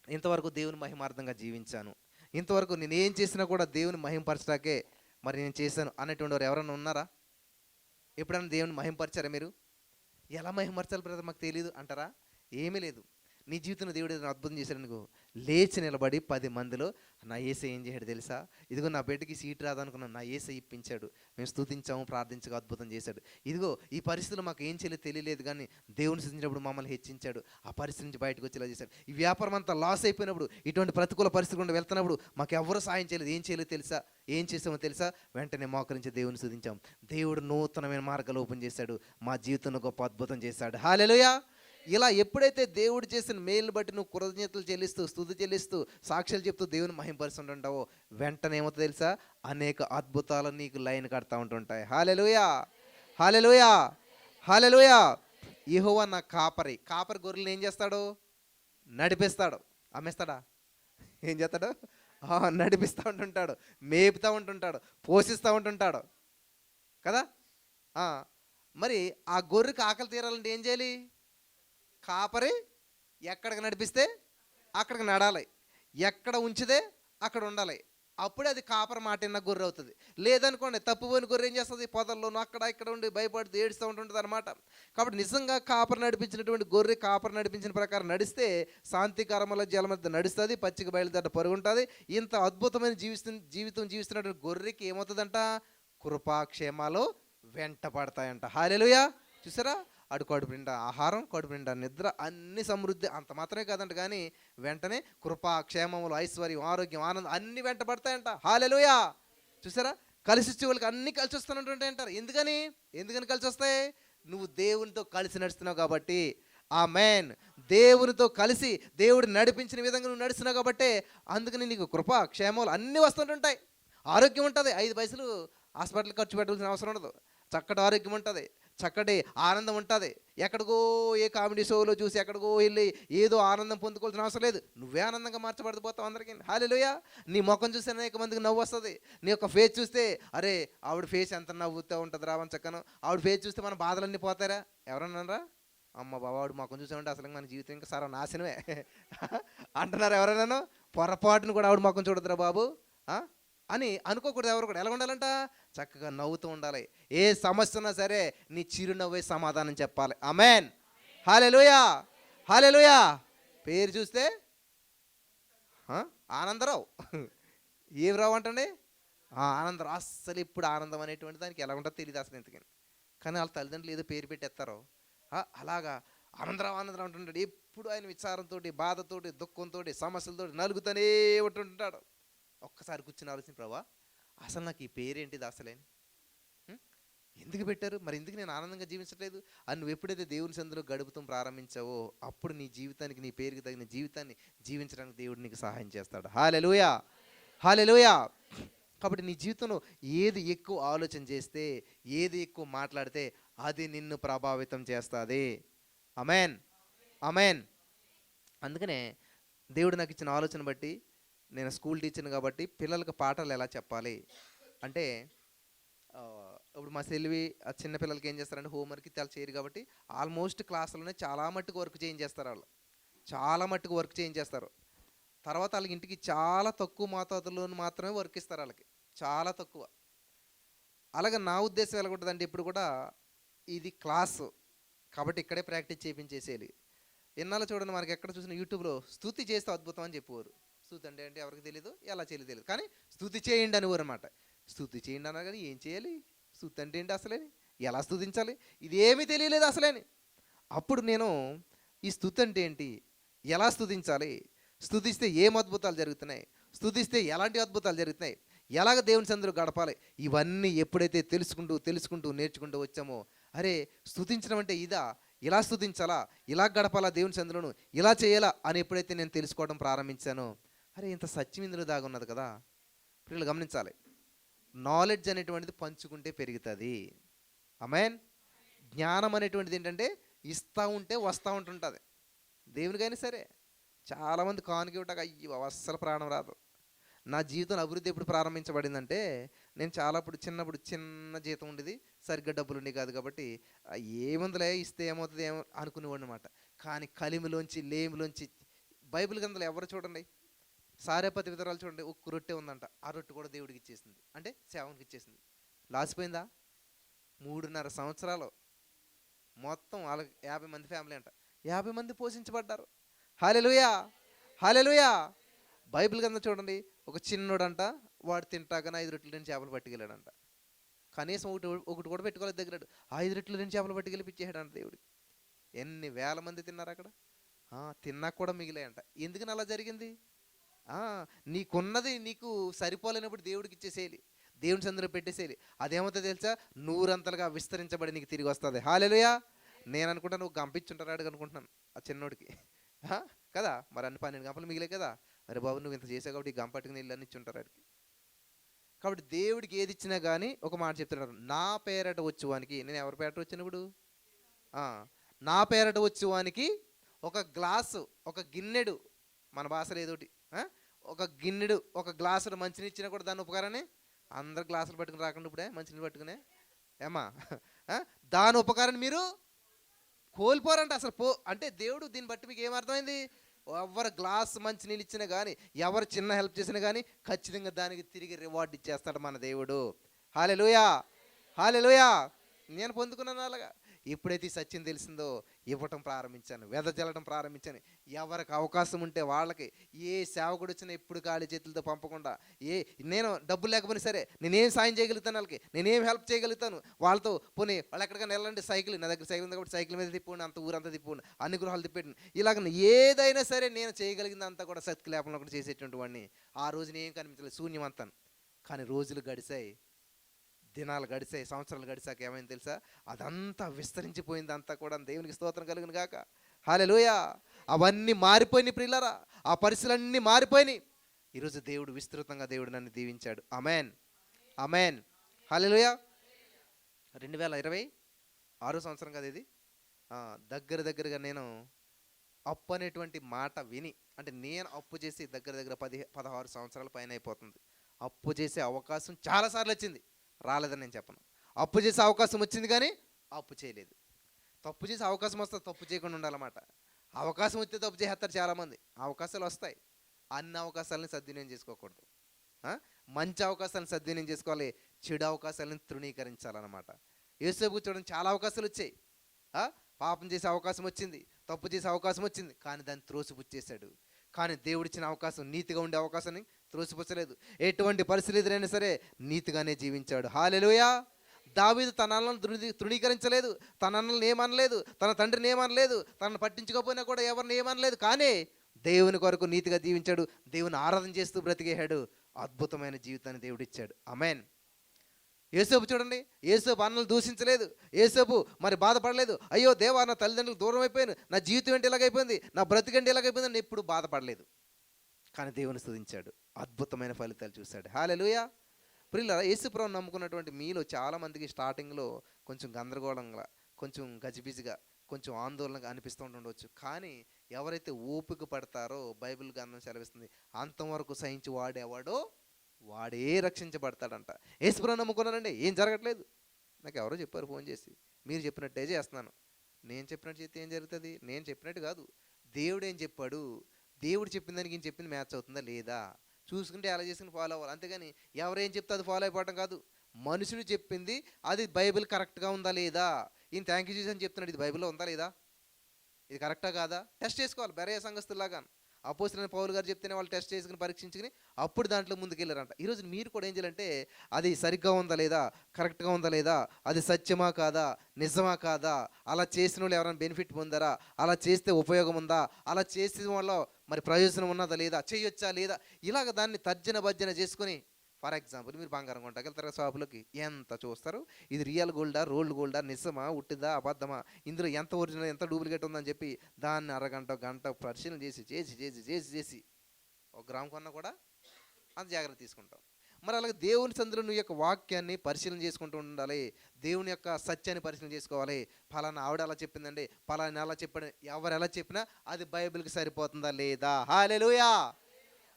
ఇంతవరకు దేవుని మహిమార్థంగా జీవించాను. ఇంతవరకు నేను ఏం చేసినా కూడా దేవుని మహింపరచడాకే మరి నేను చేశాను అనేటువంటి వారు ఎవరైనా ఉన్నారా? ఎప్పుడైనా దేవుని మహింపరిచారా మీరు? ఎలా మహింపరచాలి బ్రదర్ మాకు తెలియదు అంటారా? ఏమీ లేదు. నీ జీవితంలో దేవుడు ఏదైనా అద్భుతం చేశాడు అనుకో, లేచి నిలబడి 10 మందిలో నా యేసయ్య ఏం చేశాడు తెలుసా, ఇదిగో నా బిడ్డకి సీట్ రాదనుకున్నాను, నా యేసయ్య ఇప్పించాడు, మేము స్తుతించాము, ప్రార్థించగా అద్భుతం చేశాడు, ఇదిగో ఈ పరిస్థితులు మాకు ఏం చేయలేదు తెలియలేదు కానీ దేవుని స్థుతించినప్పుడు మమ్మల్ని హెచ్చించాడు, ఆ పరిస్థితి నుంచి బయటకు వచ్చేలా చేశాడు. ఈ వ్యాపారం అంతా లాస్ అయిపోయినప్పుడు, ఇటువంటి ప్రతికూల పరిస్థితి గుండా వెళ్తున్నప్పుడు మాకు ఎవరు సాయం చేయలేదు, ఏం చేయలేదు తెలుసా, ఏం చేసామో తెలుసా, వెంటనే మోకరించి దేవుని స్తుతించాం. దేవుడు నూతనమైన మార్గాలు ఓపెన్ చేశాడు, మా జీవితంలో గొప్ప అద్భుతం చేశాడు. హల్లెలూయా. ఇలా ఎప్పుడైతే దేవుడు చేసిన మేలును బట్టి నువ్వు కృతజ్ఞతలు చెల్లిస్తూ, స్తుతి చెల్లిస్తూ, సాక్ష్యాలు చెప్తూ దేవుని మహింపరుస్తుంటావో, వెంటనే ఏమవుతుందో తెలుసా, అనేక అద్భుతాలు నీకు లైన్ కడతా ఉంటుంటాయి. హల్లెలూయా, హల్లెలూయా, హల్లెలూయా. యెహోవా నా కాపరి. కాపరి గొర్రెలను ఏం చేస్తాడు? నడిపిస్తాడు. అమ్మేస్తాడా? ఏం చేస్తాడు? నడిపిస్తూ ఉంటుంటాడు, మేపుతూ ఉంటుంటాడు, పోషిస్తూ ఉంటుంటాడు కదా. మరి ఆ గొర్రెకి ఆకలి తీరాలంటే ఏం చేయాలి? కాపరి ఎక్కడికి నడిపిస్తే అక్కడికి నడాలి, ఎక్కడ ఉంచితే అక్కడ ఉండాలి, అప్పుడే అది కాపరి మాట విన్న గొర్రె అవుతుంది. లేదనుకోండి, తప్పుపోయిన గొర్రె ఏం చేస్తుంది? పొదల్లోనూ అక్కడ ఇక్కడ ఉండి భయపడుతూ ఏడుస్తూ ఉంటుంటుంది అనమాట. కాబట్టి నిజంగా కాపరి నడిపించినటువంటి గొర్రె కాపరి నడిపించిన ప్రకారం నడిస్తే శాంతికరముల జల మధ్య నడుస్తుంది, పచ్చిక బయలుదేట పరుగుంటుంది. ఇంత అద్భుతమైన జీవితం జీవిస్తున్నటువంటి గొర్రెకి ఏమవుతుందంట? కృపాక్షేమాలు వెంట పడతాయంట. హల్లెలూయా. చూసారా, అటు కడుపు నిండా ఆహారం, కడుపు నిండా నిద్ర, అన్ని సమృద్ధి. అంత మాత్రమే కాదంట, కానీ వెంటనే కృపా, క్షేమములు, ఐశ్వర్యం, ఆరోగ్యం, ఆనందం అన్ని వెంట పడతాయంట. హల్లెలూయా. చూసారా, కలిసి వచ్చే వాళ్ళకి అన్నీ కలిసి వస్తున్నట్టు అంటారు. ఎందుకని కలిసి వస్తాయి? నువ్వు దేవునితో కలిసి నడుస్తున్నావు కాబట్టి. ఆమేన్. దేవునితో కలిసి దేవుడు నడిపించిన విధంగా నువ్వు నడుస్తున్నావు కాబట్టి అందుకని నీకు కృప, క్షేమాలు అన్నీ వస్తుంటుంటాయి. ఆరోగ్యం ఉంటుంది, 5 పైసలు హాస్పిటల్ ఖర్చు పెట్టాల్సిన అవసరం ఉండదు. చక్కటి ఆరోగ్యం ఉంటుంది, చక్కటి ఆనందం ఉంటుంది. ఎక్కడికో ఏ కామెడీ షోలో చూసి ఎక్కడికో వెళ్ళి ఏదో ఆనందం పొందుకోవాల్సిన అవసరం లేదు. నువ్వే ఆనందంగా మార్చబడిపోతావు అందరికీ. హల్లెలూయా. నీ ముఖం చూస్తే అనేక మందికి నవ్వు వస్తుంది. నీ యొక్క ఫేస్ చూస్తే, అరే ఆవిడ ఫేస్ ఎంత నవ్వుతూ ఉంటుంది రావని చక్కను, ఆవిడ ఫేస్ చూస్తే మన బాధలన్నీ పోతారా? ఎవరన్నారా? అమ్మ బాబా ఆవిడ ముఖం చూసామంటే అసలు మన జీవితం ఇంకా సర్వనాశనమే అంటున్నారు ఎవరైనా. పొరపాటును కూడా ఆవిడ ముఖం చూడదురా బాబు అని అనుకోకూడదు. ఎవరు కూడా ఎలా ఉండాలంట? చక్కగా నవ్వుతూ ఉండాలి. ఏ సమస్య ఉన్నా సరే నీ చిరునవ్వే సమాధానం చెప్పాలి. ఆమేన్. హల్లెలూయా, హల్లెలూయా. పేరు చూస్తే ఆనందరావు. ఏం రావు అంటండి? ఆనందరావు. అస్సలు ఇప్పుడు ఆనందం అనేటువంటి దానికి ఎలా ఉంటుందో తెలియదు అసలు ఎందుకని. కానీ వాళ్ళ తల్లిదండ్రులు ఏదో పేరు పెట్టేస్తారో అలాగా ఆనందరావు ఆనందరావు అంటుంటాడు. ఎప్పుడు ఆయన విచారంతో, బాధతోటి, దుఃఖంతో, సమస్యలతో నలుగుతూనే ఉంటుంటాడు. ఒక్కసారి కూర్చుని ఆలోచన, ప్రభా అసలు నాకు ఈ పేరేంటిది అసలేని, ఎందుకు పెట్టారు, మరి ఎందుకు నేను ఆనందంగా జీవించట్లేదు అని నువ్వు ఎప్పుడైతే దేవుని సందులో గడుపుతూ ప్రారంభించావో అప్పుడు నీ జీవితానికి, నీ పేరుకి తగిన జీవితాన్ని జీవించడానికి దేవుడు నీకు సహాయం చేస్తాడు. హల్లెలూయా, హల్లెలూయా. కాబట్టి నీ జీవితంలో ఏది ఎక్కువ ఆలోచన చేస్తే, ఏది ఎక్కువ మాట్లాడితే అది నిన్ను ప్రభావితం చేస్తుంది. ఆమేన్, ఆమేన్. అందుకనే దేవుడు నాకు ఇచ్చిన ఆలోచన బట్టి, నేను స్కూల్ టీచర్ని కాబట్టి పిల్లలకు పాఠాలు ఎలా చెప్పాలి అంటే, ఇప్పుడు మా సెల్వి చిన్న పిల్లలకి ఏం చేస్తారంటే హోంవర్క్ చాలా చేయరు కాబట్టి ఆల్మోస్ట్ క్లాసులోనే చాలా మట్టుకు వర్క్ చేయించేస్తారు. వాళ్ళు చాలా మట్టుకు వర్క్ చేయించేస్తారు. తర్వాత వాళ్ళకి ఇంటికి చాలా తక్కువ మోతాదులో మాత్రమే వర్క్ ఇస్తారు, వాళ్ళకి చాలా తక్కువ. అలాగే నా ఉద్దేశం ఎలా ఉంటుందంటే, ఇప్పుడు కూడా ఇది క్లాసు కాబట్టి ఇక్కడే ప్రాక్టీస్ చేయించేసేయాలి. ఎన్నాళ్ళు చూడండి, మనకి ఎక్కడ చూసిన యూట్యూబ్లో స్తుతి చేస్తే అద్భుతం అని చెప్పేవారు. స్తుతి అంటే ఏంటి ఎవరికి తెలియదు, ఎలా చేయాలి తెలియదు, కానీ స్తుతి చేయండి అనేవారు అనమాట. స్తుతి చేయండి అన్నారు కానీ ఏం చేయాలి, స్తుతి అంటే ఏంటి అసలేని, ఎలా స్తుతించాలి, ఇది ఏమీ తెలియలేదు అసలేని. అప్పుడు నేను ఈ స్తుతి అంటే ఏంటి, ఎలా స్తుతించాలి, స్తుతిస్తే ఏం అద్భుతాలు జరుగుతున్నాయి, స్తుతిస్తే ఎలాంటి అద్భుతాలు జరుగుతున్నాయి, ఎలాగ దేవుని సందులో గడపాలి, ఇవన్నీ ఎప్పుడైతే తెలుసుకుంటూ నేర్చుకుంటూ వచ్చామో, అరే స్తుతించడం అంటే ఇదా, ఇలా స్తుతించాలా, ఇలా గడపాలా దేవుని సందులోను, ఇలా చేయాలా అని ఎప్పుడైతే నేను తెలుసుకోవడం ప్రారంభించానో, అరే ఇంత సత్యం ఇందులో దాగున్నది కదా. పిల్లలు గమనించాలి, నాలెడ్జ్ అనేటువంటిది పంచుకుంటే పెరుగుతుంది. ఆమేన్. జ్ఞానం అనేటువంటిది ఏంటంటే ఇస్తూ ఉంటే వస్తూ ఉంటుంటుంది. దేవునికైనా సరే చాలామంది కానుక ఇవ్వటాక అయ్యో అస్సలు ప్రాణం రాదు. నా జీవితం అభివృద్ధి ఎప్పుడు ప్రారంభించబడిందంటే, నేను చిన్నప్పుడు చిన్న జీతం ఉండేది, సరిగ్గా డబ్బులు ఉండేవి కాదు కాబట్టి ఏముందిలే ఇస్తే ఏమవుతుంది ఏమో అనుకునేవాడు అనమాట. కానీ కలిమిలోంచి లేమిలోంచి బైబిల్ గ్రంథాలు ఎవరు చూడండి, సారేపతి విధరాలు చూడండి, ఒక్క రొట్టె ఉందంట, ఆ రొట్టె కూడా దేవుడికి ఇచ్చేసింది, అంటే సేవనికి ఇచ్చేసింది. లాసిపోయిందా? 3.5 సంవత్సరాలు మొత్తం వాళ్ళకి 50 మంది ఫ్యామిలీ అంట, 50 మంది పోషించబడ్డారు. హల్లెలూయా, హల్లెలూయా. బైబిల్ గ్రంథం చూడండి, ఒక చిన్నోడంట, వాడు తింటాకని 5 రొట్టెలు 2 చేపలు పట్టుకెళ్ళాడంట. కనీసం ఒకటి ఒకటి కూడా పెట్టుకోలేదు దగ్గర. 5 రొట్టెలు 2 చేపలు పట్టుకెళ్ళి పిచ్చేసాడంట దేవుడికి. ఎన్ని వేల మంది తిన్నారు అక్కడ. తిన్నా కూడా మిగిలాయంట. ఎందుకని అలా జరిగింది? ఆ, నీకున్నది నీకు సరిపోలేనప్పుడు దేవుడికి ఇచ్చేసేయాలి, దేవుని సందులో పెట్టేసేయాలి. అదేమవుతుందో తెలుసా? నూరంతలుగా విస్తరించబడి నీకు తిరిగి వస్తుంది. హల్లెలూయా. నేను అనుకుంటా నువ్వు గంపించుంటారాడు అనుకుంటున్నాను ఆ చిన్నోడికి. కదా, మరి అన్ని 12 గంపలు మిగిలే కదా. అరే బాబు నువ్వు ఇంత చేసావు కాబట్టి ఈ గంపట్టుకుని నీళ్ళు అన్ని ఇచ్చుంటారు ఆడికి. కాబట్టి దేవుడికి ఏది ఇచ్చినా కానీ ఒక మాట చెప్తున్నాడు, నా పేరట వచ్చేవానికి. నేను ఎవరి పేరట వచ్చినప్పుడు? నా పేరట వచ్చేవానికి ఒక గ్లాసు, ఒక గిన్నెడు, మన భాషలో ఏదోటి, ఒక గిన్నెడు, ఒక గ్లాసుడు మంచిని ఇచ్చినా కూడా దాని ఉపకారాన్ని అందరు గ్లాసులు పట్టుకుని రాకుండా ఇప్పుడే మంచినీళ్ళు పట్టుకునే ఏమా దాని ఉపకారాన్ని మీరు కోల్పోరంట అసలు. అంటే దేవుడు దీన్ని బట్టి మీకు ఏమర్థమైంది? ఎవరు గ్లాస్ మంచి నీళ్ళు ఇచ్చినా కానీ, ఎవరు చిన్న హెల్ప్ చేసినా కానీ ఖచ్చితంగా దానికి తిరిగి రివార్డ్ ఇచ్చేస్తాడు మన దేవుడు. హల్లెలూయా, హల్లెలూయా. నేను పొందుకున్నాను అలాగా. ఎప్పుడైతే ఈ సత్యం తెలిసిందో ఇవ్వటం ప్రారంభించాను, వెదజల్లడం ప్రారంభించాను. ఎవరికి అవకాశం ఉంటే వాళ్ళకి, ఏ సేవకుడు వచ్చినా ఎప్పుడు ఖాళీ చేతులతో పంపకుండా, నేను డబ్బులు లేకపోయినా సరే నేనేం సాయం చేయగలుగుతాను వాళ్ళకి, నేనేం హెల్ప్ చేయగలుగుతాను వాళ్ళతో. పోనీ వాళ్ళు ఎక్కడికైనా వెళ్ళండి, సైకిల్, నా దగ్గర సైకిల్ ఉంది కాబట్టి సైకిల్ మీద తిప్పుకోండి, అంత ఊరంతా తిప్పుకోండి, అన్ని గృహాలు తిప్పండి, ఇలాగ ఏదైనా సరే నేను చేయగలిగిందంతా కూడా శక్తి లేకుండా కూడా చేసేటువంటి వాడిని. ఆ రోజున ఏం కనిపించలేదు, శూన్యం అంతాను. కానీ రోజులు గడిచాయి, దినాలు గడిచాయి, సంవత్సరాలు గడిచాక ఏమైంది తెలుసా? అదంతా విస్తరించిపోయింది అంతా కూడా. దేవునికి స్తోత్రం కలుగును గాక. హల్లెలూయా. అవన్నీ మారిపోయినాయి ప్రియులారా, ఆ పరిస్థితులన్నీ మారిపోయినాయి. ఈరోజు దేవుడు విస్తృతంగా దేవుడు నన్ను దీవించాడు. ఆమేన్, ఆమేన్, హల్లెలూయా. 2026 సంవత్సరం కదా ఇది. దగ్గరగా నేను అప్పు అనేటువంటి మాట విని, అంటే నేను అప్పు చేసి దగ్గర 16 సంవత్సరాల పైన అయిపోతుంది. అప్పు చేసే అవకాశం చాలాసార్లు వచ్చింది, రాలేదని నేను చెప్పను. అప్పు చేసే అవకాశం వచ్చింది కానీ అప్పు చేయలేదు. తప్పు చేసే అవకాశం వస్తే తప్పు చేయకుండా ఉండాలన్నమాట. అవకాశం వస్తే తప్పు చేస్తారు చాలామంది. అవకాశాలు వస్తాయి, అన్ని అవకాశాలను సద్వినియోగం చేసుకోకూడదు. మంచి అవకాశాలను సద్వినియోగం చేసుకోవాలి, చెడు అవకాశాలను తృణీకరించాలన్నమాట. యేసేపుకు చూడండి, చాలా అవకాశాలు వచ్చాయి. పాపం చేసే అవకాశం వచ్చింది, తప్పు చేసే అవకాశం వచ్చింది, కానీ దాన్ని త్రోసిపుచ్చేశాడు. కానీ దేవుడిచ్చిన అవకాశం, నీతిగా ఉండే అవకాశాన్ని త్రోసిపుచ్చలేదు. ఎటువంటి పరిస్థితులు ఎదురైనా సరే నీతిగానే జీవించాడు. హల్లెలూయా. దావీదు తన అన్నలను తృణీకరించలేదు, తన అన్నలను ఏమనలేదు, తన తండ్రిని ఏమనలేదు, తనను పట్టించుకోకపోయినా కూడా ఎవరిని ఏమనలేదు. కానీ దేవుని కొరకు నీతిగా జీవించాడు, దేవుని ఆరాధన చేస్తూ బ్రతికేశాడు. అద్భుతమైన జీవితాన్ని దేవుడిచ్చాడు. ఆమేన్. యేసేపు చూడండి, యేసేపు అన్నలు దూషించలేదు, యేసేపు మరి బాధపడలేదు. అయ్యో దేవా, నా తల్లిదండ్రులకు దూరం అయిపోయాను, నా జీవితం ఏంటి ఇలాగైపోయింది, నా బ్రతికంటే ఇలాగైపోయింది అని ఎప్పుడు బాధపడలేదు. కానీ దేవుని స్తుతించాడు, అద్భుతమైన ఫలితాలు చూశాడు. హల్లెలూయా. ప్రియులారా, యేసుప్రభువుని నమ్ముకున్నటువంటి మీలో చాలామందికి స్టార్టింగ్లో కొంచెం గందరగోళంగా, కొంచెం గజిబిజిగా, కొంచెం ఆందోళనగా అనిపిస్తూ ఉండవచ్చు. కానీ ఎవరైతే ఓపిక పడతారో బైబిల్ గ్రంథం సెలవిస్తుంది, అంతవరకు సహించి వాడేవాడో వాడే రక్షించబడతాడంట. యేసుప్రభువుని నమ్ముకున్నానండి, ఏం జరగట్లేదు. నాకు ఎవరో చెప్పారు ఫోన్ చేసి, మీరు చెప్పినట్టే చేస్తున్నాను. నేను చెప్పినట్టు చేస్తే ఏం జరుగుతుంది? నేను చెప్పినట్టు కాదు, దేవుడు ఏం చెప్పాడు, దేవుడు చెప్పిన దానికి ఈయన చెప్పింది మ్యాచ్ అవుతుందా లేదా చూసుకుంటే ఎలా చేసుకుని ఫాలో అవ్వాలి. అంతేగాని ఎవరేం చెప్తే అది ఫాలో అయిపోవటం కాదు. మనుషుడు చెప్పింది అది బైబిల్ కరెక్ట్గా ఉందా లేదా, ఈయన థ్యాంక్ యూ జీసస్ అని చెప్తున్నాడు, ఇది బైబిల్లో ఉందా లేదా, ఇది కరెక్టా కాదా టెస్ట్ చేసుకోవాలి. బెరయ సంఘస్థులాగా అపోస్తలుడైన పౌలు గారు చెప్తేనే వాళ్ళు టెస్ట్ చేసుకుని పరీక్షించుకుని అప్పుడు దాంట్లో ముందుకెళ్ళారంట. ఈరోజు మీరు కూడా ఏం చేయాలంటే, అది సరిగ్గా ఉందా లేదా, కరెక్ట్గా ఉందా లేదా, అది సత్యమా కాదా, నిజమా కాదా, అలా చేసిన వాళ్ళు ఎవరైనా బెనిఫిట్ పొందారా, అలా చేస్తే ఉపయోగం ఉందా, అలా చేసిన వల్ల మరి ప్రయోజనం ఉన్నదా లేదా, చేయొచ్చా లేదా, ఇలాగ దాన్ని తర్జన భర్జన చేసుకుని. ఫర్ ఎగ్జాంపుల్, మీరు బంగారం కొంటాకి వెళ్తారు షాపులోకి, ఎంత చూస్తారు, ఇది రియల్ గోల్డా, రోల్డ్ గోల్డా, నిజమా, ఉట్టిదా, అబద్ధమా, ఇందులో ఎంత ఒరిజినల్, ఎంత డూప్లికేట్ ఉందని చెప్పి దాన్ని అరగంట గంట పరిశీలన చేసి చేసి చేసి చేసి చేసి ఒక గ్రామ్ కొన్నా కూడా అంత జాగ్రత్త తీసుకుంటాం. మరి అలాగే దేవుని సందులో నువ్వు యొక్క వాక్యాన్ని పరిశీలన చేసుకుంటూ ఉండాలి, దేవుని యొక్క సత్యాన్ని పరిశీలన చేసుకోవాలి. ఫలానా ఆవిడ అలా చెప్పిందండి, ఫలానా అలా చెప్పాడు, ఎవరు ఎలా చెప్పినా అది బైబిల్కి సరిపోతుందా లేదా. హల్లెలూయా.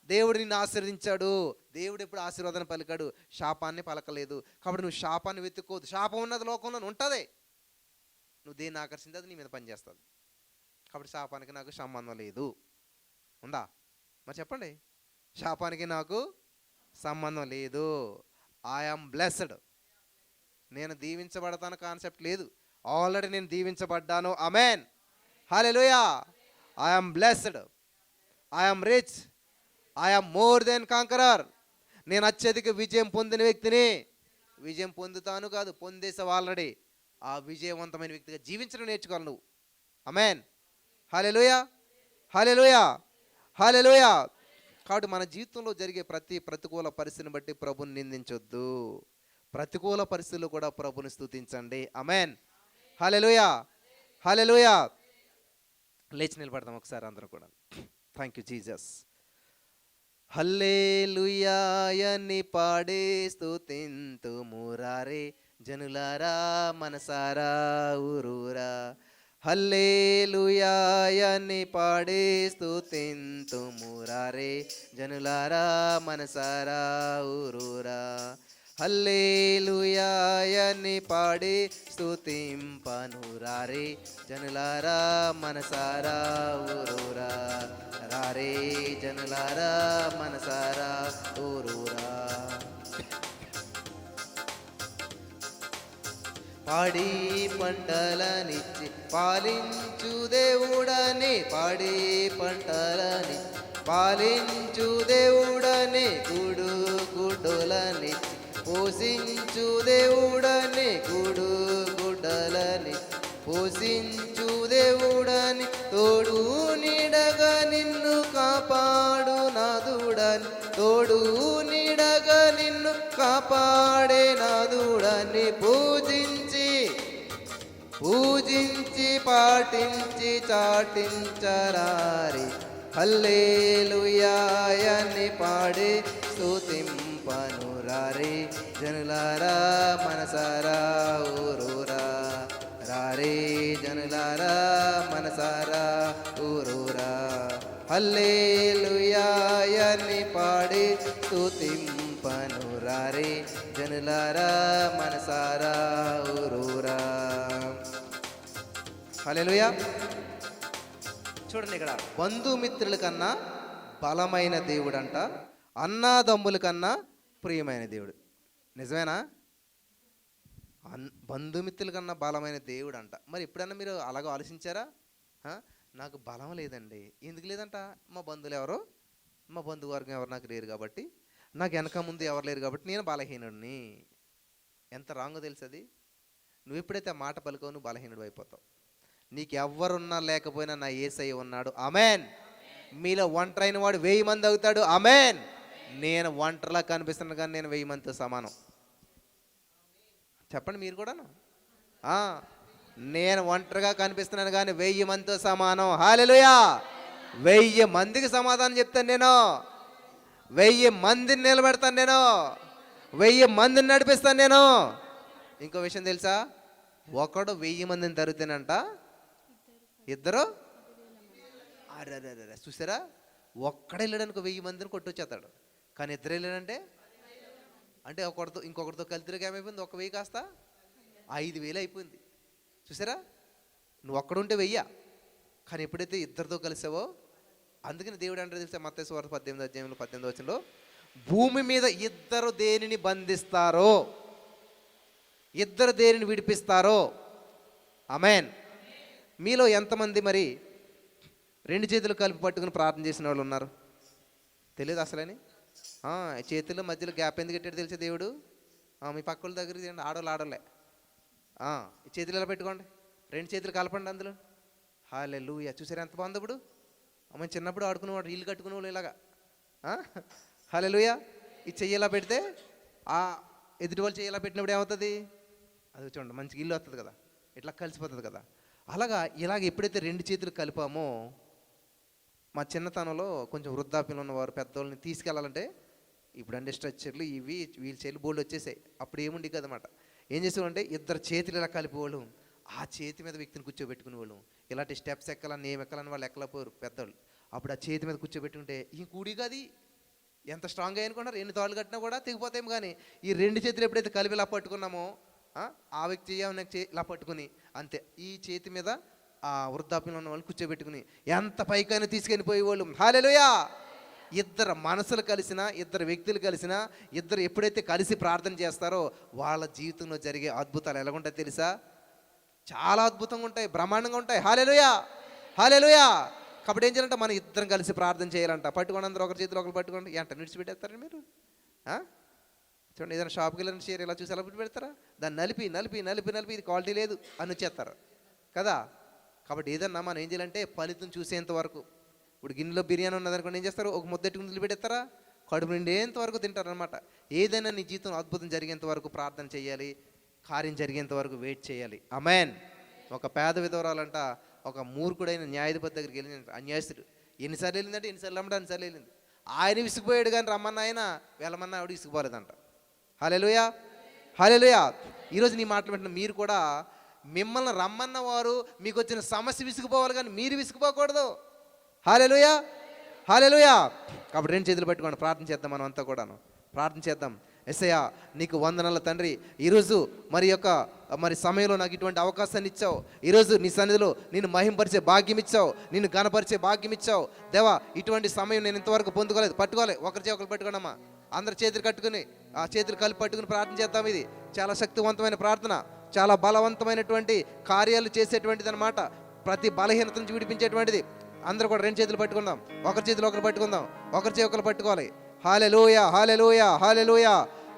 దేవుడు నిన్ను ఆశీర్వదించాడు, దేవుడు ఎప్పుడు ఆశీర్వాదాన్ని పలికాడు, శాపాన్ని పలకలేదు. కాబట్టి నువ్వు శాపాన్ని వెతుక్కోవద్దు. శాపం ఉన్నది లోకంలో ఉంటుంది, నువ్వు దేన్ని ఆకర్షించి అది నీ మీద పనిచేస్తుంది. కాబట్టి శాపానికి నాకు సంబంధం లేదు. ఉందా? మరి చెప్పండి, శాపానికి నాకు సంబంధం లేదు. ఐఆమ్ బ్లెస్డ్, నేను దీవించబడతాను కాన్సెప్ట్ లేదు, ఆల్రెడీ నేను దీవించబడ్డాను. ఆమేన్, హల్లెలూయా. I'm blessed, I'm rich, I'm more than conqueror. నేను అత్యధిక విజయం పొందిన వ్యక్తిని. విజయం పొందుతాను కాదు, పొందేసావు ఆల్రెడీ. ఆ విజయవంతమైన వ్యక్తిగా జీవించడం నేర్చుకోవాలి నువ్వు. ఆమేన్. హల్లెలూయా, హల్లెలూయా, హల్లెలూయా. కాబట్టి మన జీవితంలో జరిగే ప్రతి ప్రతికూల పరిస్థితిని బట్టి ప్రభుని నిందించొద్దు. ప్రతికూల పరిస్థితుల్లో కూడా ప్రభుని స్తుతించండి. ఆమేన్. హల్లెలూయా, హల్లెలూయా. లేచి నిలబడదాం ఒకసారి అందరం కూడా. Thank you Jesus. హల్లెలూయా అని పాడే స్తుతింతుమురారే జనులారా మనసారా ఊరూరా. హల్లెలూయా అని పాడే స్తుతింతుమురారే జనులారా మనసారా ఊరూరా. హల్లెలూయా అని పాడే స్తుతింపనురారే జనులారా మనసారా ఊరూరా. రారే జనులారా మనసారా ఊరూరా. పాడి పంటలనిచ్చి పాలించు దేవుడని, పాడి పంటలని పాలించు దేవుడని, గుడు గుడ్డలనిచ్చి పోషించు దేవుడని, గుడు గుడ్డలని పోషించు దేవుడని, తోడు నీడగా నిన్ను కాపాడు నాదుడని, తోడు నీడగా నిన్ను కాపాడే నాదుడని, పూజించి పాటించి చాటించరారి. హల్లెలూయా అని పాడే స్తుతింపనురారే జనులారా మనసారా ఊరూరా. రారే జనులారా మనసారా ఊరూరా. హల్లెలూయా అని పాడే స్తుతింపనురారే జనులారా మనసారా ఊరూరా. హల్లెలూయా. చూడండి, ఇక్కడ బంధుమిత్రుల కన్నా బలమైన దేవుడు అంట, అన్నాదమ్ముల కన్నా ప్రియమైన దేవుడు. నిజమేనా? బంధుమిత్రుల కన్నా బలమైన దేవుడు అంట. మరి ఎప్పుడన్నా మీరు అలాగ ఆలోచించారా? నాకు బలం లేదండి. ఎందుకు లేదంట? మా బంధువులు ఎవరు, మా బంధువర్గం ఎవరు నాకు లేరు కాబట్టి, నాకు వెనక ముందు ఎవరు లేరు కాబట్టి నేను బలహీనుడిని. ఎంత రాంగో తెలుసు అది. నువ్వు ఎప్పుడైతే ఆ మాట పలుకో నువ్వు బలహీనుడు అయిపోతావు. నీకు ఎవరున్నా లేకపోయినా నా యేసయ్య ఉన్నాడు. ఆమేన్. మీలో ఒంటరైన వాడు 1000 మంది అవుతాడు. ఆమేన్. నేను ఒంటరిలా కనిపిస్తున్నాను కానీ నేను 1000 మందితో సమానం. చెప్పండి మీరు కూడా. నేను ఒంటరిగా కనిపిస్తున్నాను కానీ 1000 మందితో సమానం. హల్లెలూయా. 1000 మందికి సమాధానం చెప్తాను నేను. 1000 మందిని నిలబెడతాను నేను. 1000 మందిని నడిపిస్తాను నేను. ఇంకో విషయం తెలుసా? ఒకడు 1000 మందిని తరుగుతానంట, ఇద్దరు అరే చూసారా? ఒక్కడే వెళ్ళడానికి 1000 మందిని కొట్టొచ్చేస్తాడు. కానీ ఇద్దరు వెళ్ళాడంటే అంటే ఒకటితో ఇంకొకటితో కలిసిగా ఏమైపోయింది? 1000 కాస్త 5000 అయిపోయింది. చూసారా? నువ్వు ఒక్కడుంటే 1000, కానీ ఎప్పుడైతే ఇద్దరితో కలిసావో, అందుకని దేవుడు అంటే తెలిసే మత్తయి సువార్త 18:18 భూమి మీద ఇద్దరు దేనిని బంధిస్తారో, ఇద్దరు దేనిని విడిపిస్తారో. ఆమేన్. మీలో ఎంతమంది మరి 2 చేతులు కలిపి పట్టుకుని ప్రార్థన చేసిన వాళ్ళు ఉన్నారు? తెలియదు అసలని. చేతుల మధ్యలో గ్యాప్ ఎందుకు పెట్టాడు తెలిసే దేవుడు? మీ పక్కల దగ్గర చేయండి. ఆడోళ్ళే చేతులు ఎలా పెట్టుకోండి, 2 చేతులు కలపండి అందులో. హల్లెలూయా. చూసారు ఎంత బాగుంది? ఇప్పుడు మనం చిన్నప్పుడు ఆడుకునేవాడు, ఇల్లు కట్టుకునేవాళ్ళు ఇలాగా. హల్లెలూయా. ఈ చెయ్యి ఎలా పెడితే ఆ ఎదుటి వాళ్ళు చెయ్యి ఎలా పెట్టినప్పుడు ఏమవుతుంది? అది చూడండి, మంచిగా ఇల్లు వస్తుంది కదా, ఇట్లా కలిసిపోతుంది కదా. అలాగా ఇలాగ ఎప్పుడైతే 2 చేతులు కలిపామో, మా చిన్నతనంలో కొంచెం వృద్ధాప్యంలో ఉన్నవారు పెద్దవాళ్ళని తీసుకెళ్ళాలంటే ఇప్పుడు అంటే స్ట్రెచ్చర్లు ఇవి వీల్ చైర్లు బోర్డు వచ్చేసాయి. అప్పుడు ఏముండి కదనమాట. ఏం చేసేవాళ్ళంటే 2 చేతులు ఇలా కలిపేవాళ్ళు, ఆ చేతి మీద వ్యక్తిని కూర్చోబెట్టుకునేవాళ్ళు. ఇలాంటి స్టెప్స్ ఎక్కాలని ఏం ఎక్కాలని వాళ్ళు ఎక్కలేకపోయారు పెద్దవాళ్ళు. అప్పుడు ఆ చేతి మీద కూర్చోబెట్టుకుంటే ఈ కూడిగా అది ఎంత స్ట్రాంగ్ అనుకున్నారు, ఎన్ని తాళ్ళు కట్టినా కూడా తెగిపోతాం. కానీ ఈ 2 చేతులు ఎప్పుడైతే కలిపి ఇలా పట్టుకున్నామో, ఆ వ్యక్తి ఇలా పట్టుకుని అంతే, ఈ చేతి మీద ఆ వృద్ధాప్యంలో ఉన్న వాళ్ళు కూర్చోబెట్టుకుని ఎంత పైకైనా తీసుకెళ్ళిపోయేవాళ్ళు. హల్లెలూయా. ఇద్దరు మనసులు కలిసిన, ఇద్దరు వ్యక్తులు కలిసిన, ఇద్దరు ఎప్పుడైతే కలిసి ప్రార్థన చేస్తారో వాళ్ళ జీవితంలో జరిగే అద్భుతాలు ఎలాగుంటాయి తెలుసా? చాలా అద్భుతంగా ఉంటాయి, బ్రహ్మాండంగా ఉంటాయి. హల్లెలూయా, హల్లెలూయా. కాబట్టి ఏం చేయాలంటే మనం ఇద్దరం కలిసి ప్రార్థన చేయాలంట. పట్టుకోండి, అందరూ ఒకరి చేతిలో ఒకరు పట్టుకోండి. ఎంత నిడిచిపెట్టేస్తారండి మీరు? చూడండి, ఏదైనా షాప్కి వెళ్ళిన చీర ఇలా చూసి ఎలా పెడతారా? దాన్ని నలిపి నలిపి నలిపి నలిపి ఇది క్వాలిటీ లేదు అని వచ్చేస్తారు కదా. కాబట్టి ఏదన్నా మనం ఏం చేయాలంటే ఫలితం చూసేంత వరకు. ఇప్పుడు గిన్నెలో బిర్యానీ ఉన్నదనుకోండి, ఏం చేస్తారు? ఒక ముద్దెట్టుకుని వదిలిపెడతారా? కడుపు నిండేంత వరకు తింటారనమాట. ఏదైనా నీ జీవితంలో అద్భుతం జరిగేంత వరకు ప్రార్థన చేయాలి, కార్యం జరిగేంత వరకు వెయిట్ చేయాలి. ఆమేన్. ఒక పేద విధవరాలంట ఒక మూర్ఖుడైన న్యాయాధిపతి దగ్గరికి వెళ్ళింది. అన్యాయస్తుడు ఎన్నిసార్లు వెళ్ళిందంటే ఎన్నిసార్లు అమ్మడా అన్నిసార్లు వెళ్ళింది. ఆయన విసిగిపోయాడు, కానీ రమ్మన్న ఆయన వెళ్ళమన్నా ఆవిడ విసిగిపోలేదంట. హల్లెలూయా, హల్లెలూయా. ఈరోజు నీ మాటలు పెట్టిన మీరు కూడా మిమ్మల్ని రమ్మన్న వారు మీకు వచ్చిన సమస్య విసిగిపోవాలి, కానీ మీరు విసిగిపోకూడదు. హల్లెలూయా, హల్లెలూయా. కాబట్టి రెండు చేతులు పట్టుకోండి, ప్రార్థన చేద్దాం. మనం అంతా కూడాను ప్రార్థన చేద్దాం. యేసయ్యా నీకు వందనాల తండ్రి, ఈరోజు మరి సమయంలో నాకు ఇటువంటి అవకాశాన్ని ఇచ్చావు. ఈరోజు నీ సన్నిధిలో నేను మహింపరిచే భాగ్యం ఇచ్చావు, నేను ఘనపరిచే భాగ్యం ఇచ్చావు దేవా. ఇటువంటి సమయం నేను ఇంతవరకు పొందుకోలేదు. పట్టుకోవాలి, ఒకరి ఒకరు పట్టుకోనమ్మా. అందరు చేతులు కట్టుకుని ఆ చేతులు కలిపి పట్టుకుని ప్రార్థన చేద్దాం. ఇది చాలా శక్తివంతమైన ప్రార్థన, చాలా బలవంతమైనటువంటి కార్యాలు చేసేటువంటిది అనమాట. ప్రతి బలహీనత నుంచి విడిపించేటువంటిది. అందరూ కూడా రెండు చేతులు పట్టుకుందాం, ఒకరి చేతులు ఒకరు పట్టుకుందాం, ఒకరి చేతులు ఒకరు పట్టుకోవాలి. హల్లెలూయా, హల్లెలూయా, హల్లెలూయా,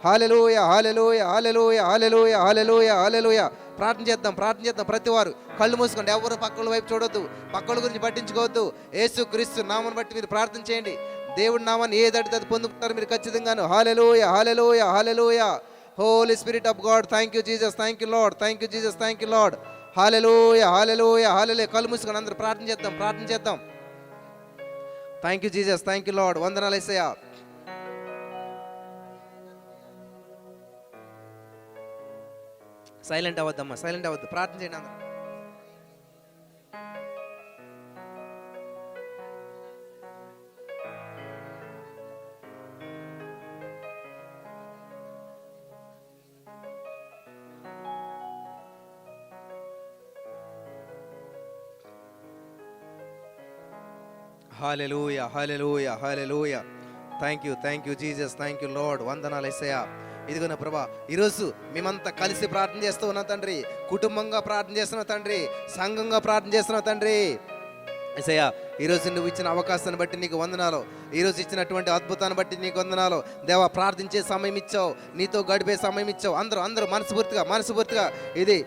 హల్లెలూయా, హల్లెలూయా, హల్లెలూయా, హల్లెలూయా, హల్లెలూయా, హల్లెలూయా. ప్రార్థన చేద్దాం, ప్రార్థన చేద్దాం. ప్రతి వారు కళ్ళు మూసుకోండి, ఎవరు పక్కల వైపు చూడొద్దు, పక్కల గురించి పట్టించుకోవద్దు. యేసు క్రీస్తు నామమును బట్టి మీరు ప్రార్థన చేయండి. దేవుడి నామాన్ని ఏదడితే అది పొందుకుంటారు మీరు ఖచ్చితంగాను. హల్లెలూయా, హల్లెలూయా, హల్లెలూయా. Holy spirit of God, thank you Jesus, thank you Lord, thank you Jesus, thank you Lord. హల్లెలూయా, హల్లెలూయా, హల్లెలూయా. కళ్ళు మూసుకొని అందరూ ప్రార్థన చేద్దాం, ప్రార్థన చేద్దాం. Thank you Jesus, thank you Lord. వందనాలు యేసయ్యా. సైలెంట్ అవ్వద్దమ్మా, సైలెంట్ అవ్వద్దు, ప్రార్థన చేయండి అందరూ. హల్లెలూయా, హల్లెలూయా, హల్లెలూయా. Thank you Jesus, thank you Lord. వందనాలు యేసయ్యా. ఇదిగోనా ప్రభా, ఈరోజు మేమంతా కలిసి ప్రార్థన చేస్తూ ఉన్నాం తండ్రి. కుటుంబంగా ప్రార్థన చేస్తున్నాం తండ్రి, సంఘంగా ప్రార్థన చేస్తున్నాం తండ్రి. యేసయ్యా, ఈరోజు నువ్వు ఇచ్చిన అవకాశాన్ని బట్టి నీకు వందనాలు. ఈరోజు ఇచ్చినటువంటి అద్భుతాన్ని బట్టి నీకు వందనాలు దేవా. ప్రార్థించే సమయం ఇచ్చావు, నీతో గడిపే సమయం ఇచ్చావు. అందరూ మనస్ఫూర్తిగా ఇది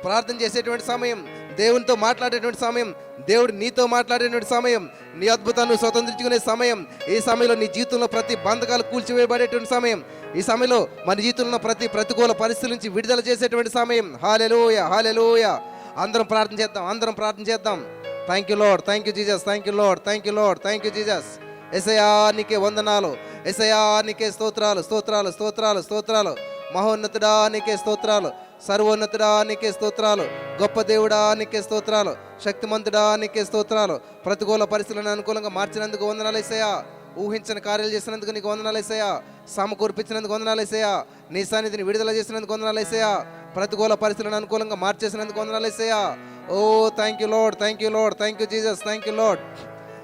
ప్రార్థన చేసేటువంటి సమయం, దేవునితో మాట్లాడేటువంటి సమయం, దేవుడు నీతో మాట్లాడేటువంటి సమయం, నీ అద్భుతాన్ని స్వతంత్రించుకునే సమయం. ఈ సమయంలో నీ జీవితంలో ప్రతి బంధకాలు కూల్చివేయబడేటువంటి సమయం. ఈ సమయంలో మన జీవితంలో ప్రతి ప్రతికూల పరిస్థితుల నుంచి విడుదల చేసేటువంటి సమయం. హల్లెలూయా, హల్లెలూయా. అందరం ప్రార్థన చేద్దాం. Thank you Lord, thank you Jesus, thank you Lord, thank you Lord, thank you Jesus. యేసయ్యా నీకే వందనాలు, యేసయ్యా నీకే స్తోత్రాలు, స్తోత్రాలు, స్తోత్రాలు, స్తోత్రాలు. మహోన్నతుడా నీకే స్తోత్రాలు, సర్వోన్నతుడా నీకే స్తోత్రాలు, గొప్ప దేవుడా నీకే స్తోత్రాలు, శక్తిమంతుడా నీకే స్తోత్రాలు. ప్రతికూల పరిస్థితులను అనుకూలంగా మార్చినందుకు వందనాలు యేసయ్యా. ఊహించిన కార్యాలు చేసినందుకు నీకు వందనాలు యేసయ్యా. సమకూర్పించినందుకు వందనాలు యేసయ్యా. నీ సన్నిధిని విడుదల చేసినందుకు వందనాలు యేసయ్యా. ప్రతికూల పరిస్థితులను అనుకూలంగా మార్చేసినందుకు వందనాలు యేసయ్యా. ఓ thank you Lord, thank you Lord, thank you Jesus, thank you Lord.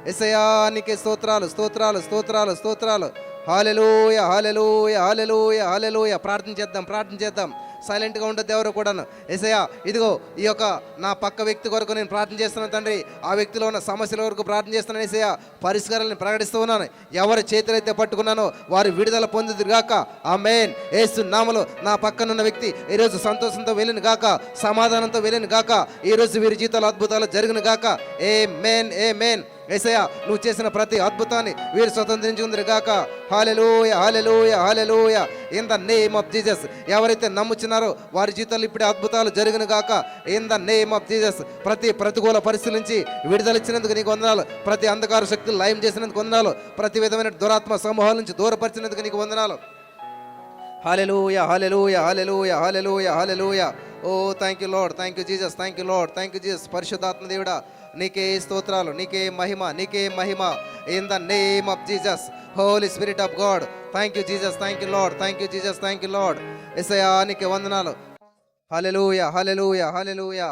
యేసయ్యా నీకే స్తోత్రాలు, స్తోత్రాలు, స్తోత్రాలు, స్తోత్రాలు. హల్లెలూయా, హల్లెలూయా, హల్లెలూయా, హల్లెలూయా. ప్రార్థన చేద్దాం. సైలెంట్గా ఉండదు ఎవరు కూడాను. యేసయ్యా ఇదిగో ఈ యొక్క నా పక్క వ్యక్తి కొరకు నేను ప్రార్థన చేస్తున్నాను తండ్రి. ఆ వ్యక్తిలో ఉన్న సమస్యల వరకు ప్రార్థన చేస్తున్నాను యేసయ్యా. పరిష్కారాలను ప్రకటిస్తూ ఉన్నాను. ఎవరి చేతులైతే పట్టుకున్నానో వారు విడుదల పొందుదురు గాక. ఆమేన్. యేసు నామములో నా పక్కనున్న వ్యక్తి ఈరోజు సంతోషంతో వెళ్ళిన గాక, సమాధానంతో వెళ్ళిన గాక. ఈరోజు వీరి జీవితాలు అద్భుతాలు జరిగిన గాక. ఆమేన్, ఆమేన్. యేసయ్యా నువ్వు చేసిన ప్రతి అద్భుతాన్ని వీరు స్వతంత్రించుకుందరు గాక. హల్లెలూయా, హల్లెలూయా, హల్లెలూయా. In the name of Jesus. ఎవరైతే నమ్ముచున్నారో వారి జీవితాలు ఇప్పుడే అద్భుతాలు జరిగిన గాక. In the name of Jesus. ప్రతి ప్రతికూల పరిస్థితుల నుంచి విడుదల ఇచ్చినందుకు నీకు వందనాలు. ప్రతి అంధకార శక్తులు లయం చేసినందుకు వందనాలు. ప్రతి విధమైన దురాత్మ సమూహాల నుంచి దూరపరిచినందుకు నీకు వందనాలు. హల్లెలూయా, హల్లెలూయా, హల్లెలూయా, హల్లెలూయా, హల్లెలూయా. ఓ thank you Lord, thank you Jesus, thank you Lord, thank you Jesus. పరిశుద్ధాత్మ దేవుడా నీకే స్తోత్రాలు, నీకే మహిమ. In the name of Jesus. Holy spirit of God, thank you Jesus, thank you Lord, thank you Jesus, thank you Lord. యేసయ్యా నీకే వందనాలు. హల్లెలూయా, హల్లెలూయా, హల్లెలూయా.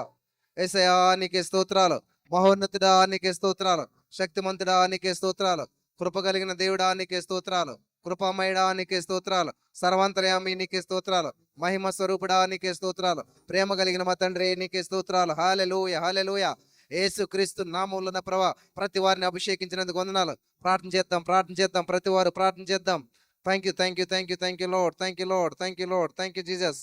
యేసయ్యా నీకే స్తోత్రాలు. మహోన్నతుడా నీకే స్తోత్రాలు, శక్తిమంతుడా నీకే స్తోత్రాలు, కృప కలిగిన దేవుడా నీకే స్తోత్రాలు, కృపామయుడా నీకే స్తోత్రాలు, సర్వాంతర్యామి నీకే స్తోత్రాలు, మహిమ స్వరూపుడా నీకే స్తోత్రాలు, ప్రేమ కలిగిన మా తండ్రి నీకే స్తోత్రాలు. హల్లెలూయా, హల్లెలూయా. యేసు క్రీస్తు నామములో ప్రభా ప్రతి వారిని అభిషేకించినందుకు వందనాలు. ప్రార్థన చేద్దాం, ప్రతి వారు ప్రార్థన చేద్దాం. Thank you, thank you, thank you, thank you Lord, thank you Lord, thank you Lord, thank you Jesus.